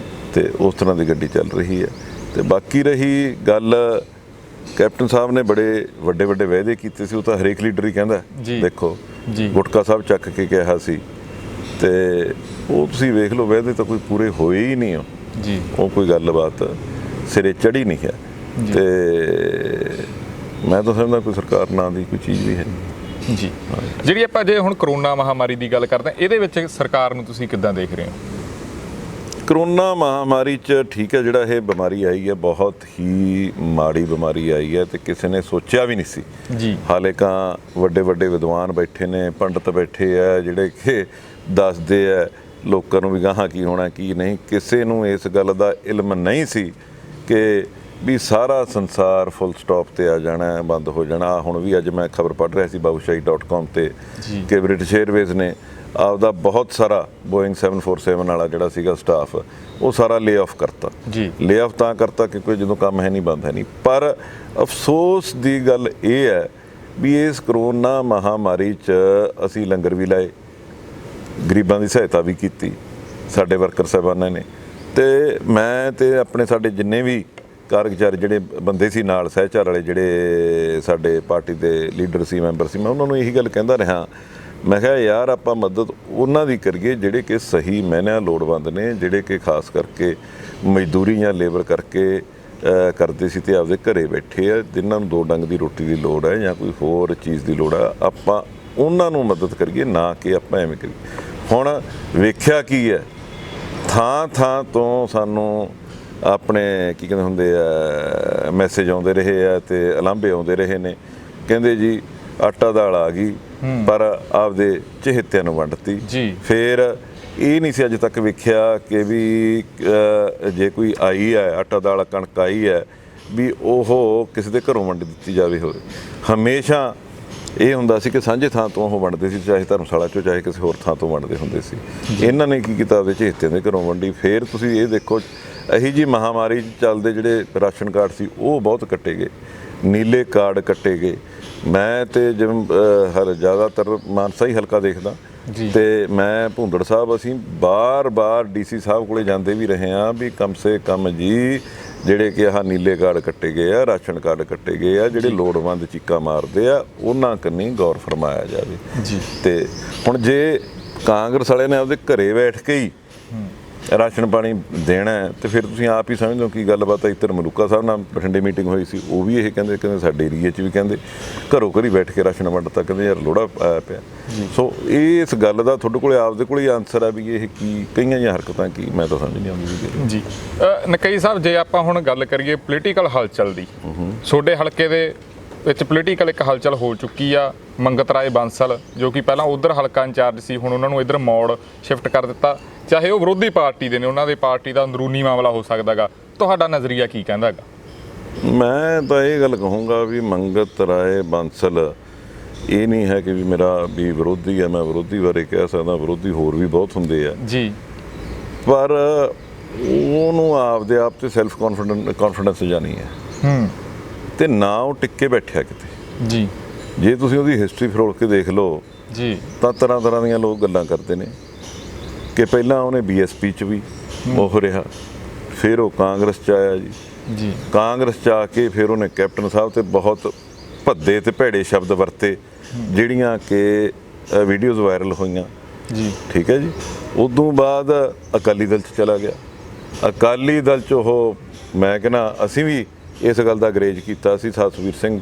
ਤੇ ਉਸ ਤਰ੍ਹਾਂ ਦੀ ਗੱਡੀ ਚੱਲ ਰਹੀ ਹੈ। ਤੇ ਬਾਕੀ ਰਹੀ ਗੱਲ, ਕੈਪਟਨ ਸਾਹਿਬ ਨੇ ਬੜੇ ਵੱਡੇ ਵੱਡੇ ਵਾਅਦੇ ਕੀਤੇ ਸੀ, ਉਹ ਤਾਂ ਹਰੇਕ ਲੀਡਰ ਹੀ ਕਹਿੰਦਾ। ਦੇਖੋ ਗੁਟਕਾ ਸਾਹਿਬ ਚੱਕ ਕੇ ਕਿਹਾ ਸੀ, ਤੇ ਉਹ ਤੁਸੀਂ ਵੇਖ ਲਓ ਵਾਅਦੇ ਤਾਂ ਕੋਈ ਪੂਰੇ ਹੋਏ ਹੀ ਨਹੀਂ ਜੀ, ਉਹ ਕੋਈ ਗੱਲਬਾਤ ਸਿਰੇ ਚੜ੍ਹੀ ਨਹੀਂ ਹੈ। ਤੇ ਮੈਂ ਤਾਂ ਸਮਝਦਾ ਕੋਈ ਸਰਕਾਰ ਨਾਂ ਦੀ ਕੋਈ ਚੀਜ਼ ਵੀ ਹੈ ਨਹੀਂ ਜੀ। ਜਿਹੜੀ ਆਪਾਂ ਜੇ ਹੁਣ ਕਰੋਨਾ ਮਹਾਮਾਰੀ ਦੀ ਗੱਲ ਕਰਦੇ ਹਾਂ, ਇਹਦੇ ਵਿੱਚ ਸਰਕਾਰ ਨੂੰ ਤੁਸੀਂ ਕਿੱਦਾਂ ਦੇਖ ਰਹੇ ਹੋ? ਕਰੋਨਾ ਮਹਾਮਾਰੀ 'ਚ ਠੀਕ ਹੈ, ਜਿਹੜਾ ਇਹ ਬਿਮਾਰੀ ਆਈ ਹੈ ਬਹੁਤ ਹੀ ਮਾੜੀ ਬਿਮਾਰੀ ਆਈ ਹੈ, ਤੇ ਕਿਸੇ ਨੇ ਸੋਚਿਆ ਵੀ ਨਹੀਂ ਸੀ ਜੀ। ਹਾਲੇ ਕਾਂ ਵੱਡੇ ਵੱਡੇ ਵਿਦਵਾਨ ਬੈਠੇ ਨੇ, ਪੰਡਤ ਬੈਠੇ ਆ, ਜਿਹੜੇ ਕਿ ਦੱਸਦੇ ਆ ਲੋਕਾਂ ਨੂੰ ਵੀ ਗਾਹਾਂ ਕੀ ਹੋਣਾ ਕੀ ਨਹੀਂ। ਕਿਸੇ ਨੂੰ ਇਸ ਗੱਲ ਦਾ ਇਲਮ ਨਹੀਂ ਸੀ ਕਿ ਵੀ ਸਾਰਾ ਸੰਸਾਰ ਫੁੱਲ ਸਟਾਪ ਤੇ ਆ ਜਾਣਾ, ਬੰਦ ਹੋ ਜਾਣਾ। ਹੁਣ ਵੀ ਅੱਜ ਮੈਂ ਖਬਰ ਪੜ੍ਹ ਰਿਹਾ ਸੀ babushahi.com ਤੇ ਕਿ ਬ੍ਰਿਟਿਸ਼ ਏਅਰਵੇਜ਼ ਨੇ ਆਪਦਾ ਬਹੁਤ ਸਾਰਾ ਬੋਇੰਗ 747 ਵਾਲਾ ਜਿਹੜਾ ਸੀਗਾ ਸਟਾਫ, ਉਹ ਸਾਰਾ ਲੇ ਆਫ ਕਰਤਾ। ਲੇ ਆਫ ਤਾਂ ਕਰਤਾ ਕਿਉਂਕਿ ਜਦੋਂ ਕੰਮ ਹੈ ਨਹੀਂ, ਬੰਦ ਹੈ ਨਹੀਂ। ਪਰ ਅਫਸੋਸ ਦੀ ਗੱਲ ਇਹ ਹੈ ਵੀ ਇਸ ਕਰੋਨਾ ਮਹਾਮਾਰੀ 'ਚ ਅਸੀਂ ਲੰਗਰ ਵੀ ਲਾਏ, ਗਰੀਬਾਂ ਦੀ ਸਹਾਇਤਾ ਵੀ ਕੀਤੀ ਸਾਡੇ ਵਰਕਰ ਸਾਹਿਬਾਨਾਂ ਨੇ, ਤੇ ਮੈਂ ਤੇ ਆਪਣੇ ਸਾਡੇ ਜਿੰਨੇ ਵੀ ਕਾਰਗੁਜ਼ਾਰ ਜਿਹੜੇ ਬੰਦੇ ਸੀ ਨਾਲ ਸਹਿਚਾਰ ਵਾਲੇ, ਜਿਹੜੇ ਸਾਡੇ ਪਾਰਟੀ ਦੇ ਲੀਡਰ ਸੀ, ਮੈਂਬਰ ਸੀ, ਮੈਂ ਉਹਨਾਂ ਨੂੰ ਇਹੀ ਗੱਲ ਕਹਿੰਦਾ ਰਿਹਾ। ਮੈਂ ਕਿਹਾ ਯਾਰ ਆਪਾਂ ਮਦਦ ਉਹਨਾਂ ਦੀ ਕਰੀਏ ਜਿਹੜੇ ਕਿ ਸਹੀ ਮਾਇਨਿਆਂ ਲੋੜਵੰਦ ਨੇ, ਜਿਹੜੇ ਕਿ ਖਾਸ ਕਰਕੇ ਮਜ਼ਦੂਰੀ ਜਾਂ ਲੇਬਰ ਕਰਕੇ ਕਰਦੇ ਸੀ ਤੇ ਆਪਦੇ ਘਰੇ ਬੈਠੇ ਆ, ਜਿਨ੍ਹਾਂ ਨੂੰ 2 ਡੰਗ ਦੀ ਰੋਟੀ ਦੀ ਲੋੜ ਹੈ ਜਾਂ ਕੋਈ ਹੋਰ ਚੀਜ਼ ਦੀ ਲੋੜ ਹੈ, ਆਪਾਂ ਉਹਨਾਂ ਨੂੰ ਮਦਦ ਕਰੀਏ, ਨਾ ਕਿ ਆਪਾਂ ਐਵੇਂ ਕਰੀਏ। ਹੁਣ ਵੇਖਿਆ ਕੀ ਹੈ, ਥਾਂ ਥਾਂ ਤੋਂ ਸਾਨੂੰ ਆਪਣੇ ਕੀ ਕਹਿੰਦੇ ਹੁੰਦੇ ਆ ਮੈਸੇਜ ਆਉਂਦੇ ਰਹੇ ਆ ਤੇ ਉਲਾਂਭੇ ਆਉਂਦੇ ਰਹੇ ਨੇ, ਕਹਿੰਦੇ ਜੀ ਆਟਾ ਦਾਲ ਆ ਗਈ ਪਰ ਆਪਦੇ ਚਹੇਤਿਆਂ ਨੂੰ ਵੰਡਤੀ। ਫਿਰ ਇਹ ਨਹੀਂ ਸੀ ਅੱਜ ਤੱਕ ਵੇਖਿਆ ਕਿ ਵੀ ਜੇ ਕੋਈ ਆਈ ਹੈ ਆਟਾ ਦਾਲ ਕਣਕ ਆਈ ਹੈ ਵੀ ਉਹ ਕਿਸੇ ਦੇ ਘਰੋਂ ਵੰਡ ਦਿੱਤੀ ਜਾਵੇ ਹੋਵੇ। ਹਮੇਸ਼ਾ ਇਹ ਹੁੰਦਾ ਸੀ ਕਿ ਸਾਂਝੇ ਥਾਂ ਤੋਂ ਉਹ ਵੰਡਦੇ ਸੀ, ਚਾਹੇ ਧਰਮਸ਼ਾਲਾ 'ਚੋਂ ਚਾਹੇ ਕਿਸੇ ਹੋਰ ਥਾਂ ਤੋਂ ਵੰਡਦੇ ਹੁੰਦੇ ਸੀ। ਇਹਨਾਂ ਨੇ ਕੀ ਕੀਤਾ, ਉਹਦੇ ਚਹੇਤਿਆਂ ਦੇ ਘਰੋਂ ਵੰਡੀ। ਫਿਰ ਤੁਸੀਂ ਇਹ ਦੇਖੋ ਇਹੀ ਜੀ ਮਹਾਮਾਰੀ 'ਚ ਚੱਲਦੇ ਜਿਹੜੇ ਰਾਸ਼ਨ ਕਾਰਡ ਸੀ ਉਹ ਬਹੁਤ ਕੱਟੇ ਗਏ, ਨੀਲੇ ਕਾਰਡ ਕੱਟੇ ਗਏ। ਮੈਂ ਤੇ ਜਿਵੇਂ ਜ਼ਿਆਦਾਤਰ ਮਾਨਸਾ ਹੀ ਹਲਕਾ ਦੇਖਦਾ ਤੇ ਮੈਂ ਭੁੰਦੜ ਸਾਹਿਬ ਅਸੀਂ ਬਾਰ-ਬਾਰ ਡੀਸੀ ਸਾਹਿਬ ਕੋਲੇ ਜਾਂਦੇ ਵੀ ਰਹੇ ਹਾਂ ਵੀ ਕਮ ਸੇ ਕਮ ਜੀ ਜਿਹੜੇ ਕਿ ਆਹ ਨੀਲੇ ਕਾਰਡ ਕੱਟੇ ਗਏ ਆ, ਰਾਸ਼ਨ ਕਾਰਡ ਕੱਟੇ ਗਏ ਆ, ਜਿਹੜੇ ਲੋੜਵੰਦ ਚੀਕਾਂ ਮਾਰਦੇ ਆ ਉਹਨਾਂ ਕੰਨੀ ਗੌਰ ਫਰਮਾਇਆ ਜਾਵੇ ਜੀ। ਤੇ ਹੁਣ ਜੇ ਕਾਂਗਰਸ ਵਾਲਿਆਂ ਨੇ ਆਪਦੇ ਘਰੇ ਬੈਠ ਕੇ ਹੀ ਰਾਸ਼ਨ ਪਾਣੀ ਦੇਣਾ ਤੇ ਫਿਰ ਤੁਸੀਂ ਆਪ ਹੀ ਸਮਝ ਲਓ ਕੀ ਗੱਲਬਾਤ ਹੈ। ਇੱਧਰ ਮਲੂਕਾ ਸਾਹਿਬ ਨਾਲ ਬਠਿੰਡੇ ਮੀਟਿੰਗ ਹੋਈ ਸੀ, ਉਹ ਵੀ ਇਹ ਕਹਿੰਦੇ ਸਾਡੇ ਏਰੀਏ 'ਚ ਵੀ ਕਹਿੰਦੇ ਘਰੋਂ ਘਰੀ ਬੈਠ ਕੇ ਰਾਸ਼ਨ ਵੰਡਤਾ, ਕਹਿੰਦੇ ਯਾਰ ਲੋੜਾ ਆਇਆ ਪਿਆ। ਸੋ ਇਸ ਗੱਲ ਦਾ ਤੁਹਾਡੇ ਕੋਲ ਆਪਦੇ ਕੋਲ ਹੀ ਆਨਸਰ ਆ ਵੀ ਇਹ ਕੀ ਕਈਆਂ ਜਿਹੀਆਂ ਹਰਕਤਾਂ ਕੀ ਮੈਂ ਤਾਂ ਸਮਝ ਨਹੀਂ ਆਉਂਦੀ ਜੀ। ਨਕਈ ਸਾਹਿਬ, ਜੇ ਆਪਾਂ ਹੁਣ ਗੱਲ ਕਰੀਏ ਪੋਲੀਟੀਕਲ ਹਲਚਲ ਦੀ, ਤੁਹਾਡੇ ਹਲਕੇ ਦੇ ਵਿੱਚ ਪੋਲੀਟੀਕਲ ਇੱਕ ਹਲਚਲ ਹੋ ਚੁੱਕੀ ਆ। ਮੰਗਤ ਰਾਏ ਬਾਂਸਲ ਜੋ ਕਿ ਪਹਿਲਾਂ ਉਧਰ ਹਲਕਾ ਇੰਚਾਰਜ ਸੀ, ਹੁਣ ਉਹਨਾਂ ਨੂੰ ਇੱਧਰ ਮੌੜ ਸ਼ਿਫਟ ਕਰ ਦਿੱਤਾ। ਚਾਹੇ ਉਹ ਵਿਰੋਧੀ ਪਾਰਟੀ ਦੇ ਨੇ, ਉਹਨਾਂ ਦੇ ਪਾਰਟੀ ਦਾ ਅੰਦਰੂਨੀ ਮਾਮਲਾ ਹੋ ਸਕਦਾ ਗਾ, ਤੁਹਾਡਾ ਨਜ਼ਰੀਆ ਕੀ ਕਹਿੰਦਾ ਹੈਗਾ? ਮੈਂ ਤਾਂ ਇਹ ਗੱਲ ਕਹੂੰਗਾ ਵੀ ਮੰਗਤ ਰਾਏ ਬਾਂਸਲ ਇਹ ਨਹੀਂ ਹੈ ਕਿ ਵੀ ਮੇਰਾ ਵੀ ਵਿਰੋਧੀ ਹੈ, ਮੈਂ ਵਿਰੋਧੀ ਬਾਰੇ ਕਹਿ ਸਕਦਾ, ਵਿਰੋਧੀ ਹੋਰ ਵੀ ਬਹੁਤ ਹੁੰਦੇ ਆ ਜੀ, ਪਰ ਉਹਨੂੰ ਆਪਦੇ ਆਪ ਤੇ ਸੈਲਫ ਕੌਨਫੀਡੈਂਸ ਜਾਣੀ ਹੈ ਤੇ ਨਾ ਉਹ ਟਿੱਕੇ ਬੈਠਿਆ ਕਿਤੇ ਜੀ। ਜੇ ਤੁਸੀਂ ਉਹਦੀ ਹਿਸਟਰੀ ਫਰੋਲ ਕੇ ਦੇਖ ਲਓ ਜੀ ਤਾਂ ਤਰ੍ਹਾਂ ਦੀਆਂ ਲੋਕ ਗੱਲਾਂ ਕਰਦੇ ਨੇ ਕਿ ਪਹਿਲਾਂ ਉਹਨੇ ਬੀਐਸਪੀ 'ਚ ਵੀ ਉਹ ਰਿਹਾ, ਫਿਰ ਉਹ ਕਾਂਗਰਸ 'ਚ ਆਇਆ ਜੀ। ਕਾਂਗਰਸ 'ਚ ਆ ਕੇ ਫਿਰ ਉਹਨੇ ਕੈਪਟਨ ਸਾਹਿਬ ਤੇ ਬਹੁਤ ਭੱਦੇ ਤੇ ਭੈੜੇ ਸ਼ਬਦ ਵਰਤੇ ਜਿਹੜੀਆਂ ਕਿ ਵੀਡੀਓਜ਼ ਵਾਇਰਲ ਹੋਈਆਂ ਜੀ, ਠੀਕ ਹੈ ਜੀ। ਉਦੋਂ ਬਾਅਦ ਅਕਾਲੀ ਦਲ 'ਚ ਚਲਾ ਗਿਆ। ਅਕਾਲੀ ਦਲ 'ਚ ਉਹ ਮੈਂ ਕਹਿੰਦਾ ਅਸੀਂ ਵੀ ਇਸ ਗੱਲ ਦਾ ਗਰੇਜ ਕੀਤਾ ਸੀ, ਸੁਖਬੀਰ ਸਿੰਘ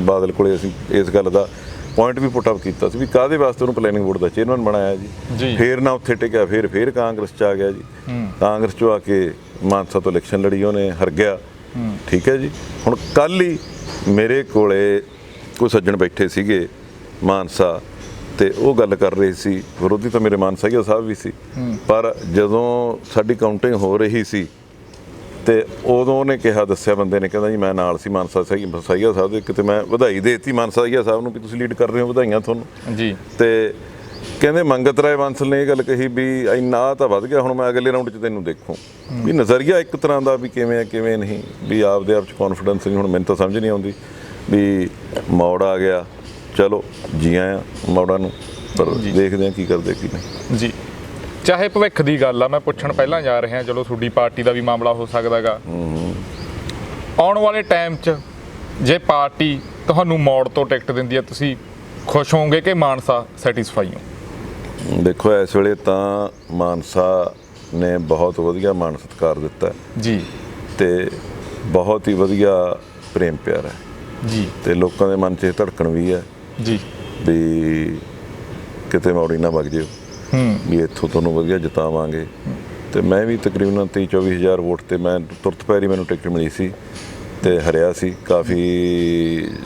ਬਾਦਲ ਕੋਲੇ ਅਸੀਂ ਇਸ ਗੱਲ ਦਾ ਪੁਆਇੰਟ ਵੀ ਪੁੱਟ ਅਪ ਕੀਤਾ ਸੀ ਵੀ ਕਾਹਦੇ ਵਾਸਤੇ ਉਹਨੂੰ ਪਲੈਨਿੰਗ ਬੋਰਡ ਦਾ ਚੇਅਰਮੈਨ ਬਣਾਇਆ ਜੀ। ਫਿਰ ਨਾ ਉੱਥੇ ਟਿਕਿਆ, ਫਿਰ ਕਾਂਗਰਸ 'ਚ ਆ ਗਿਆ ਜੀ। ਕਾਂਗਰਸ 'ਚੋਂ ਆ ਕੇ ਮਾਨਸਾ ਤੋਂ ਇਲੈਕਸ਼ਨ ਲੜੀ, ਉਹਨੇ ਹਾਰ ਗਿਆ, ਠੀਕ ਹੈ ਜੀ। ਹੁਣ ਕੱਲ੍ਹ ਹੀ ਮੇਰੇ ਕੋਲੇ ਕੋਈ ਸੱਜਣ ਬੈਠੇ ਸੀਗੇ ਮਾਨਸਾ ਤੇ ਉਹ ਗੱਲ ਕਰ ਰਹੇ ਸੀ, ਵਿਰੋਧੀ ਤਾਂ ਮੇਰੇ ਮਾਨਸਾਹੀਆ ਸਾਹਿਬ ਵੀ ਸੀ, ਪਰ ਜਦੋਂ ਸਾਡੀ ਕਾਊਂਟਿੰਗ ਹੋ ਰਹੀ ਸੀ ਤੇ ਉਦੋਂ ਉਹਨੇ ਕਿਹਾ, ਦੱਸਿਆ ਬੰਦੇ ਨੇ, ਕਹਿੰਦਾ ਜੀ ਮੈਂ ਨਾਲ ਸੀ ਮਾਨਸਾ ਸਾਹੀਆ ਸਾਹਿਬ ਦੇ, ਕਿਤੇ ਮੈਂ ਵਧਾਈ ਦੇ ਦਿੱਤੀ ਮਾਨਸਾ ਸਾਹੀਆ ਸਾਹਿਬ ਨੂੰ ਵੀ ਤੁਸੀਂ ਲੀਡ ਕਰ ਰਹੇ ਹੋ, ਵਧਾਈਆਂ ਤੁਹਾਨੂੰ ਜੀ। ਤੇ ਕਹਿੰਦੇ ਮੰਗਤ ਰਾਏ ਬਾਂਸਲ ਨੇ ਇਹ ਗੱਲ ਕਹੀ ਵੀ ਇੰਨਾ ਤਾਂ ਵੱਧ ਗਿਆ, ਹੁਣ ਮੈਂ ਅਗਲੇ ਰਾਊਂਡ 'ਚ ਤੈਨੂੰ ਦੇਖੂੰ। ਵੀ ਨਜ਼ਰੀਆ ਇੱਕ ਤਰ੍ਹਾਂ ਦਾ ਵੀ ਕਿਵੇਂ ਕਿਵੇਂ ਨਹੀਂ, ਵੀ ਆਪਦੇ ਆਪ 'ਚ ਕੌਨਫੀਡੈਂਸ ਨਹੀਂ। ਹੁਣ ਮੈਨੂੰ ਤਾਂ ਸਮਝ ਨਹੀਂ ਆਉਂਦੀ ਵੀ ਮੌੜ ਆ ਗਿਆ, ਚਲੋ ਜੀ ਆਇਆਂ ਮੌੜਾਂ ਨੂੰ, ਪਰ ਦੇਖਦੇ ਹਾਂ ਕੀ ਕਰਦੇ ਕੀ ਨਹੀਂ ਜੀ। ਚਾਹੇ ਭਵਿੱਖ ਦੀ ਗੱਲ ਆ, ਮੈਂ ਪੁੱਛਣ ਪਹਿਲਾਂ ਜਾ ਰਿਹਾ, ਚਲੋ ਤੁਹਾਡੀ ਪਾਰਟੀ ਦਾ ਵੀ ਮਾਮਲਾ ਹੋ ਸਕਦਾ ਗਾ। ਆਉਣ ਵਾਲੇ ਟਾਈਮ 'ਚ ਜੇ ਪਾਰਟੀ ਤੁਹਾਨੂੰ ਮੌੜ ਤੋਂ ਟਿਕਟ ਦਿੰਦੀ ਹੈ, ਤੁਸੀਂ ਖੁਸ਼ ਹੋਵੋਗੇ ਕਿ ਮਾਨਸਾ ਸੈਟੀਸਫਾਈ ਹੋ? ਦੇਖੋ ਇਸ ਵੇਲੇ ਤਾਂ ਮਾਨਸਾ ਨੇ ਬਹੁਤ ਵਧੀਆ ਮਾਣ ਸਤਿਕਾਰ ਦਿੱਤਾ ਜੀ ਤੇ ਬਹੁਤ ਹੀ ਵਧੀਆ ਪ੍ਰੇਮ ਪਿਆਰ ਹੈ ਜੀ, ਤੇ ਲੋਕਾਂ ਦੇ ਮਨ 'ਚ ਇਹ ਧੜਕਣ ਵੀ ਹੈ ਜੀ ਵੀ ਕਿਤੇ ਮੌੜੀ ਨਾ ਵਗ ਜਿਓ, ਵੀ ਇੱਥੋਂ ਤੁਹਾਨੂੰ ਵਧੀਆ ਜਿਤਾਵਾਂਗੇ। ਤੇ ਮੈਂ ਵੀ ਤਕਰੀਬਨ 23-24 ਹਜ਼ਾਰ ਵੋਟ ਤੇ ਮੈਂ ਤੁਰਤ ਪੈਰੀ ਮੈਨੂੰ ਟਿਕਟ ਮਿਲੀ ਸੀ ਤੇ ਹਰਿਆ ਸੀ ਕਾਫੀ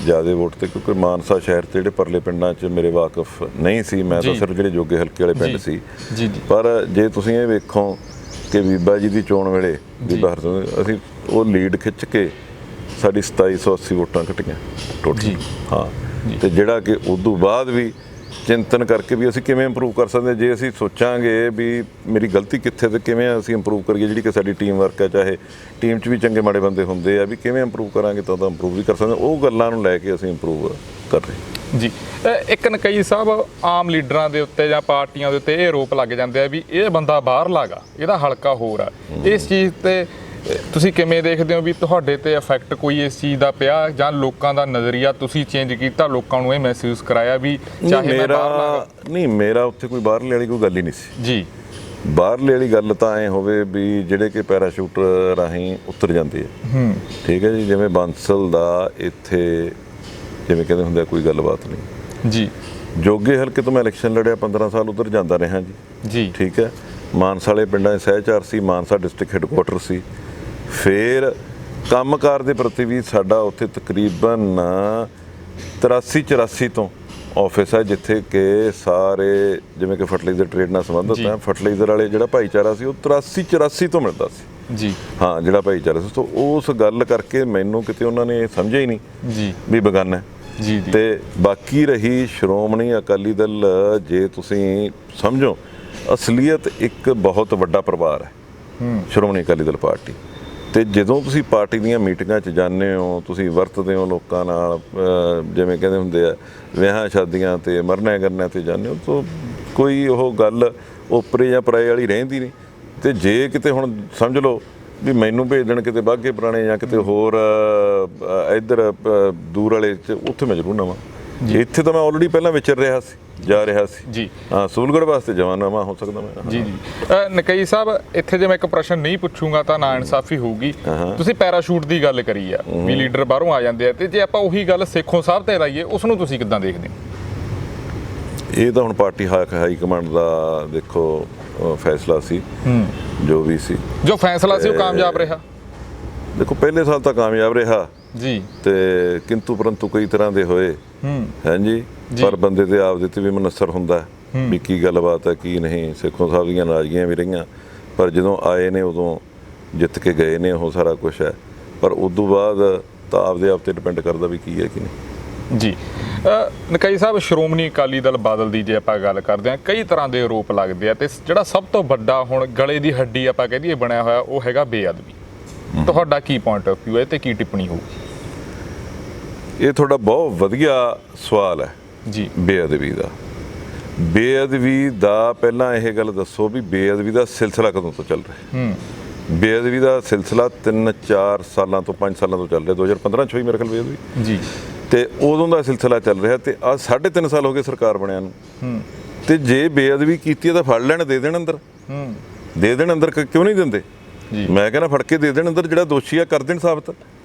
ਜ਼ਿਆਦਾ ਵੋਟ ਤੇ, ਕਿਉਂਕਿ ਮਾਨਸਾ ਸ਼ਹਿਰ 'ਚ ਜਿਹੜੇ ਪਰਲੇ ਪਿੰਡਾਂ 'ਚ ਮੇਰੇ ਵਾਕਫ ਨਹੀਂ ਸੀ, ਮੈਂ ਤਾਂ ਸਿਰਫ ਜਿਹੜੇ ਜੋਗੇ ਹਲਕੇ ਵਾਲੇ ਪਿੰਡ ਸੀ। ਪਰ ਜੇ ਤੁਸੀਂ ਇਹ ਵੇਖੋ ਕਿ ਬੀਬਾ ਜੀ ਦੀ ਚੋਣ ਵੇਲੇ ਬੀਬਾ ਹਰਸਿਮਰਤ ਅਸੀਂ ਉਹ ਲੀਡ ਖਿੱਚ ਕੇ ਸਾਡੀ 2780 ਵੋਟਾਂ ਘਟੀਆਂ ਟੋਟਲ। ਹਾਂ, ਤੇ ਜਿਹੜਾ ਕਿ ਉਦੋਂ ਬਾਅਦ ਵੀ ਚਿੰਤਨ ਕਰਕੇ ਵੀ ਅਸੀਂ ਕਿਵੇਂ ਇੰਪਰੂਵ ਕਰ ਸਕਦੇ, ਜੇ ਅਸੀਂ ਸੋਚਾਂਗੇ ਵੀ ਮੇਰੀ ਗਲਤੀ ਕਿੱਥੇ ਤੇ ਕਿਵੇਂ ਅਸੀਂ ਇੰਪਰੂਵ ਕਰੀਏ, ਜਿਹੜੀ ਕਿ ਸਾਡੀ ਟੀਮ ਵਰਕ ਹੈ, ਚਾਹੇ ਟੀਮ 'ਚ ਵੀ ਚੰਗੇ ਮਾੜੇ ਬੰਦੇ ਹੁੰਦੇ ਆ, ਵੀ ਕਿਵੇਂ ਇੰਪਰੂਵ ਕਰਾਂਗੇ ਤਾਂ ਇੰਪਰੂਵ ਵੀ ਕਰ ਸਕਦੇ, ਉਹ ਗੱਲਾਂ ਨੂੰ ਲੈ ਕੇ ਅਸੀਂ ਇੰਪਰੂਵ ਕਰ ਰਹੇ ਜੀ। ਇੱਕ ਨਕਈ ਸਾਹਿਬ, ਆਮ ਲੀਡਰਾਂ ਦੇ ਉੱਤੇ ਜਾਂ ਪਾਰਟੀਆਂ ਦੇ ਉੱਤੇ ਇਹ ਆਰੋਪ ਲੱਗ ਜਾਂਦੇ ਆ ਵੀ ਇਹ ਬੰਦਾ ਬਾਹਰ ਲਾਗਾ, ਇਹਦਾ ਹਲਕਾ ਹੋਰ ਆ। ਇਸ ਚੀਜ਼ ਤੇ ਤੁਸੀਂ ਕਿਵੇਂ ਦੇਖਦੇ ਹੋ ਵੀ ਤੁਹਾਡੇ ਤੇ ਇਫੈਕਟ ਕੋਈ ਇਸ ਚੀਜ਼ ਦਾ ਪਿਆ, ਜਾਂ ਲੋਕਾਂ ਦਾ ਨਜ਼ਰੀਆ ਤੁਸੀਂ ਚੇਂਜ ਕੀਤਾ, ਲੋਕਾਂ ਨੂੰ ਇਹ ਮਹਿਸੂਸ ਕਰਾਇਆ ਵੀ ਚਾਹੇ ਮੈਂ ਬਾਹਰ ਨਹੀਂ, ਮੇਰਾ ਉੱਥੇ ਕੋਈ ਬਾਹਰਲੇ ਵਾਲੀ ਕੋਈ ਗੱਲ ਹੀ ਨਹੀਂ ਸੀ ਜੀ। ਬਾਹਰਲੇ ਵਾਲੀ ਗੱਲ ਤਾਂ ਐ ਹੋਵੇ ਵੀ ਜਿਹੜੇ ਕਿ ਪੈਰਾਸ਼ੂਟ ਰਾਹੀਂ ਉਤਰ ਜਾਂਦੇ ਆ, ਠੀਕ ਹੈ ਜੀ। ਜਿਵੇਂ ਬਾਂਸਲ ਦਾ ਇੱਥੇ ਜਿਵੇਂ ਕਹਿੰਦੇ ਹੁੰਦੇ ਕੋਈ ਗੱਲਬਾਤ ਨਹੀਂ ਜੀ। ਜੋਗੇ ਹਲਕੇ ਤੋਂ ਮੈਂ ਇਲੈਕਸ਼ਨ ਲੜਿਆ, 15 ਸਾਲ ਉਧਰ ਜਾਂਦਾ ਰਿਹਾ ਜੀ, ਠੀਕ ਹੈ। ਮਾਨਸਾ ਵਾਲੇ ਪਿੰਡਾਂ 'ਚ ਸਹਿਚਾਰ ਸੀ, ਮਾਨਸਾ ਡਿਸਟ੍ਰਿਕਟ ਹੈੱਡਕੁਆਟਰ ਸੀ। ਫਿਰ ਕੰਮਕਾਰ ਦੇ ਪ੍ਰਤੀ ਵੀ ਸਾਡਾ ਉੱਥੇ ਤਕਰੀਬਨ 83-84 ਤੋਂ ਆਫਿਸ ਹੈ, ਜਿੱਥੇ ਕਿ ਸਾਰੇ ਜਿਵੇਂ ਕਿ ਫਰਟੀਲਾਈਜ਼ਰ ਟ੍ਰੇਡ ਨਾਲ ਸੰਬੰਧਿਤ ਹੈ, ਫਰਟੀਲਾਈਜ਼ਰ ਵਾਲੇ ਜਿਹੜਾ ਭਾਈਚਾਰਾ ਸੀ ਉਹ 83-84 ਤੋਂ ਮਿਲਦਾ ਸੀ ਜੀ ਹਾਂ ਜਿਹੜਾ ਭਾਈਚਾਰਾ ਸੀ। ਸੋ ਉਸ ਗੱਲ ਕਰਕੇ ਮੈਨੂੰ ਕਿਤੇ ਉਹਨਾਂ ਨੇ ਸਮਝਿਆ ਹੀ ਨਹੀਂ ਜੀ ਵੀ ਬੇਗਾਨਾ ਹੈ। ਜੀ ਜੀ ਤੇ ਬਾਕੀ ਰਹੀ ਸ਼੍ਰੋਮਣੀ ਅਕਾਲੀ ਦਲ, ਜੇ ਤੁਸੀਂ ਸਮਝੋ ਅਸਲੀਅਤ ਇੱਕ ਬਹੁਤ ਵੱਡਾ ਪਰਿਵਾਰ ਹੈ ਸ਼੍ਰੋਮਣੀ ਅਕਾਲੀ ਦਲ ਪਾਰਟੀ। ਤੇ ਜਦੋਂ ਤੁਸੀਂ ਪਾਰਟੀ ਦੀਆਂ ਮੀਟਿੰਗਾਂ 'ਚ ਜਾਂਦੇ ਹੋ, ਤੁਸੀਂ ਵਰਤਦੇ ਹੋ ਲੋਕਾਂ ਨਾਲ, ਜਿਵੇਂ ਕਹਿੰਦੇ ਹੁੰਦੇ ਆ ਵਿਆਹਾਂ ਸ਼ਾਦੀਆਂ ਤੇ ਮਰਨਾ ਕਰਨਾ ਤੇ ਜਾਂਦੇ ਹੋ, ਤਾਂ ਕੋਈ ਉਹ ਗੱਲ ਓਪਰੇ ਜਾਂ ਪਰਾਏ ਵਾਲੀ ਰਹਿੰਦੀ ਨਹੀਂ। ਤੇ ਜੇ ਕਿਤੇ ਹੁਣ ਸਮਝ ਲਓ ਵੀ ਮੈਨੂੰ ਭੇਜ ਦੇਣ ਕਿਤੇ ਬਾਘੇ ਪੁਰਾਣੇ ਜਾਂ ਕਿਤੇ ਹੋਰ ਇੱਧਰ ਦੂਰ ਵਾਲੇ 'ਚ, ਉੱਥੇ ਮੈਂ ਜ਼ਰੂਰ ਨਵਾਂ। ਇੱਥੇ ਤਾਂ ਮੈਂ ਆਲਰੇਡੀ ਪਹਿਲਾਂ ਵਿਚਰ ਰਿਹਾ ਸੀ, ਜਾ ਰਿਹਾ ਸੀ ਜੀ। ਹਾਂ, ਸੂਲਗੜ੍ਹ ਵਾਸਤੇ ਜਵਾਂ ਨਵਾਂ ਹੋ ਸਕਦਾ ਮੈਂ। ਜੀ ਜੀ ਨਕਈ ਸਾਹਿਬ, ਇੱਥੇ ਜੇ ਮੈਂ ਇੱਕ ਪ੍ਰਸ਼ਨ ਨਹੀਂ ਪੁੱਛੂੰਗਾ ਤਾਂ ਨਾ ਇਨਸਾਫੀ ਹੋਊਗੀ। ਤੁਸੀਂ ਪੈਰਾਸ਼ੂਟ ਦੀ ਗੱਲ ਕਰੀ ਆ ਵੀ ਲੀਡਰ ਬਾਹਰੋਂ ਆ ਜਾਂਦੇ ਆ, ਤੇ ਜੇ ਆਪਾਂ ਉਹੀ ਗੱਲ ਸੇਖੋਂ ਸਾਹਿਬ ਤੇ ਲਾਈਏ, ਉਸ ਨੂੰ ਤੁਸੀਂ ਕਿੱਦਾਂ ਦੇਖਦੇ ਹੋ? ਇਹ ਤਾਂ ਹੁਣ ਪਾਰਟੀ ਹਾਈ ਕਮਾਂਡ ਦਾ ਦੇਖੋ ਫੈਸਲਾ ਸੀ, ਜੋ ਵੀ ਸੀ। ਜੋ ਫੈਸਲਾ ਸੀ ਉਹ ਕਾਮਯਾਬ ਰਿਹਾ? ਦੇਖੋ ਪਹਿਲੇ ਸਾਲ ਤਾਂ ਕਾਮਯਾਬ ਰਿਹਾ ਜੀ, ਤੇ ਕਿੰਤੂ ਪਰੰਤੂ ਕਈ ਤਰ੍ਹਾਂ ਦੇ ਹੋਏ ਹਾਂਜੀ, ਪਰ ਬੰਦੇ ਤੇ ਆਪਦੇ ਤੇ ਵੀ ਮਨਸਰ ਹੁੰਦਾ ਵੀ ਕੀ ਗੱਲਬਾਤ ਹੈ ਕੀ ਨਹੀਂ। ਸੇਖੋਂ ਸਾਹਿਬ ਦੀਆਂ ਨਾਰਾਜ਼ਗੀਆਂ ਵੀ ਰਹੀਆਂ, ਪਰ ਜਦੋਂ ਆਏ ਨੇ ਉਦੋਂ ਜਿੱਤ ਕੇ ਗਏ ਨੇ, ਉਹ ਸਾਰਾ ਕੁਝ ਹੈ। ਪਰ ਉਦੋਂ ਬਾਅਦ ਤਾਂ ਆਪਦੇ ਆਪ ਤੇ ਡਿਪੈਂਡ ਕਰਦਾ ਵੀ ਕੀ ਹੈ ਕੀ ਨਹੀਂ। ਜੀ ਨਕਈ ਸਾਹਿਬ, ਸ਼੍ਰੋਮਣੀ ਅਕਾਲੀ ਦਲ ਬਾਦਲ ਦੀ ਜੇ ਆਪਾਂ ਗੱਲ ਕਰਦੇ ਹਾਂ, ਕਈ ਤਰ੍ਹਾਂ ਦੇ ਆਰੋਪ ਲੱਗਦੇ ਆ, ਤੇ ਜਿਹੜਾ ਸਭ ਤੋਂ ਵੱਡਾ ਹੁਣ ਗਲੇ ਦੀ ਹੱਡੀ ਆਪਾਂ ਕਹਿ ਦਈਏ ਬਣਿਆ ਹੋਇਆ, ਉਹ ਹੈਗਾ ਬੇਅਦਬੀ। ਤੁਹਾਡਾ ਕੀ ਪੁਆਇੰਟ ਆਫ ਵਿਊ ਹੈ ਤੇ ਕੀ ਟਿੱਪਣੀ ਹੋਊਗੀ? ਇਹ ਤੁਹਾਡਾ ਬਹੁਤ ਵਧੀਆ ਸਵਾਲ ਹੈ ਜੀ। ਬੇਅਦਬੀ ਦਾ ਪਹਿਲਾਂ ਇਹ ਗੱਲ ਦੱਸੋ ਵੀ ਬੇਅਦਬੀ ਦਾ ਸਿਲਸਿਲਾ ਕਦੋਂ ਤੋਂ ਚੱਲ ਰਿਹਾ? ਬੇਅਦਬੀ ਦਾ ਸਿਲਸਿਲਾ 3-4 ਸਾਲਾਂ ਤੋਂ 5 ਸਾਲਾਂ ਤੋਂ ਚੱਲ ਰਿਹਾ। 2015 ਚ ਹੋਈ ਮੇਰੇ ਖਿਆਲ ਬੇਅਦਬੀ ਜੀ, ਤੇ ਉਦੋਂ ਦਾ ਸਿਲਸਿਲਾ ਚੱਲ ਰਿਹਾ, ਤੇ ਆ 3.5 ਸਾਲ ਹੋ ਗਏ ਸਰਕਾਰ ਬਣਿਆ ਨੂੰ। ਤੇ ਜੇ ਬੇਅਦਬੀ ਕੀਤੀ ਹੈ ਤਾਂ ਫੜ ਲੈਣ, ਦੇ ਦੇਣ ਅੰਦਰ, ਦੇ ਦੇਣ ਅੰਦਰ। ਕਿਉਂ ਨਹੀਂ ਦਿੰਦੇ? ਮੈਂ ਕਹਿੰਦਾ ਫੜ ਕੇ ਦੇ ਦੇਣ ਅੰਦਰ, ਜਿਹੜਾ ਦੋਸ਼ੀ ਆ ਕਰ ਦੇਣ ਸਾਬਤ।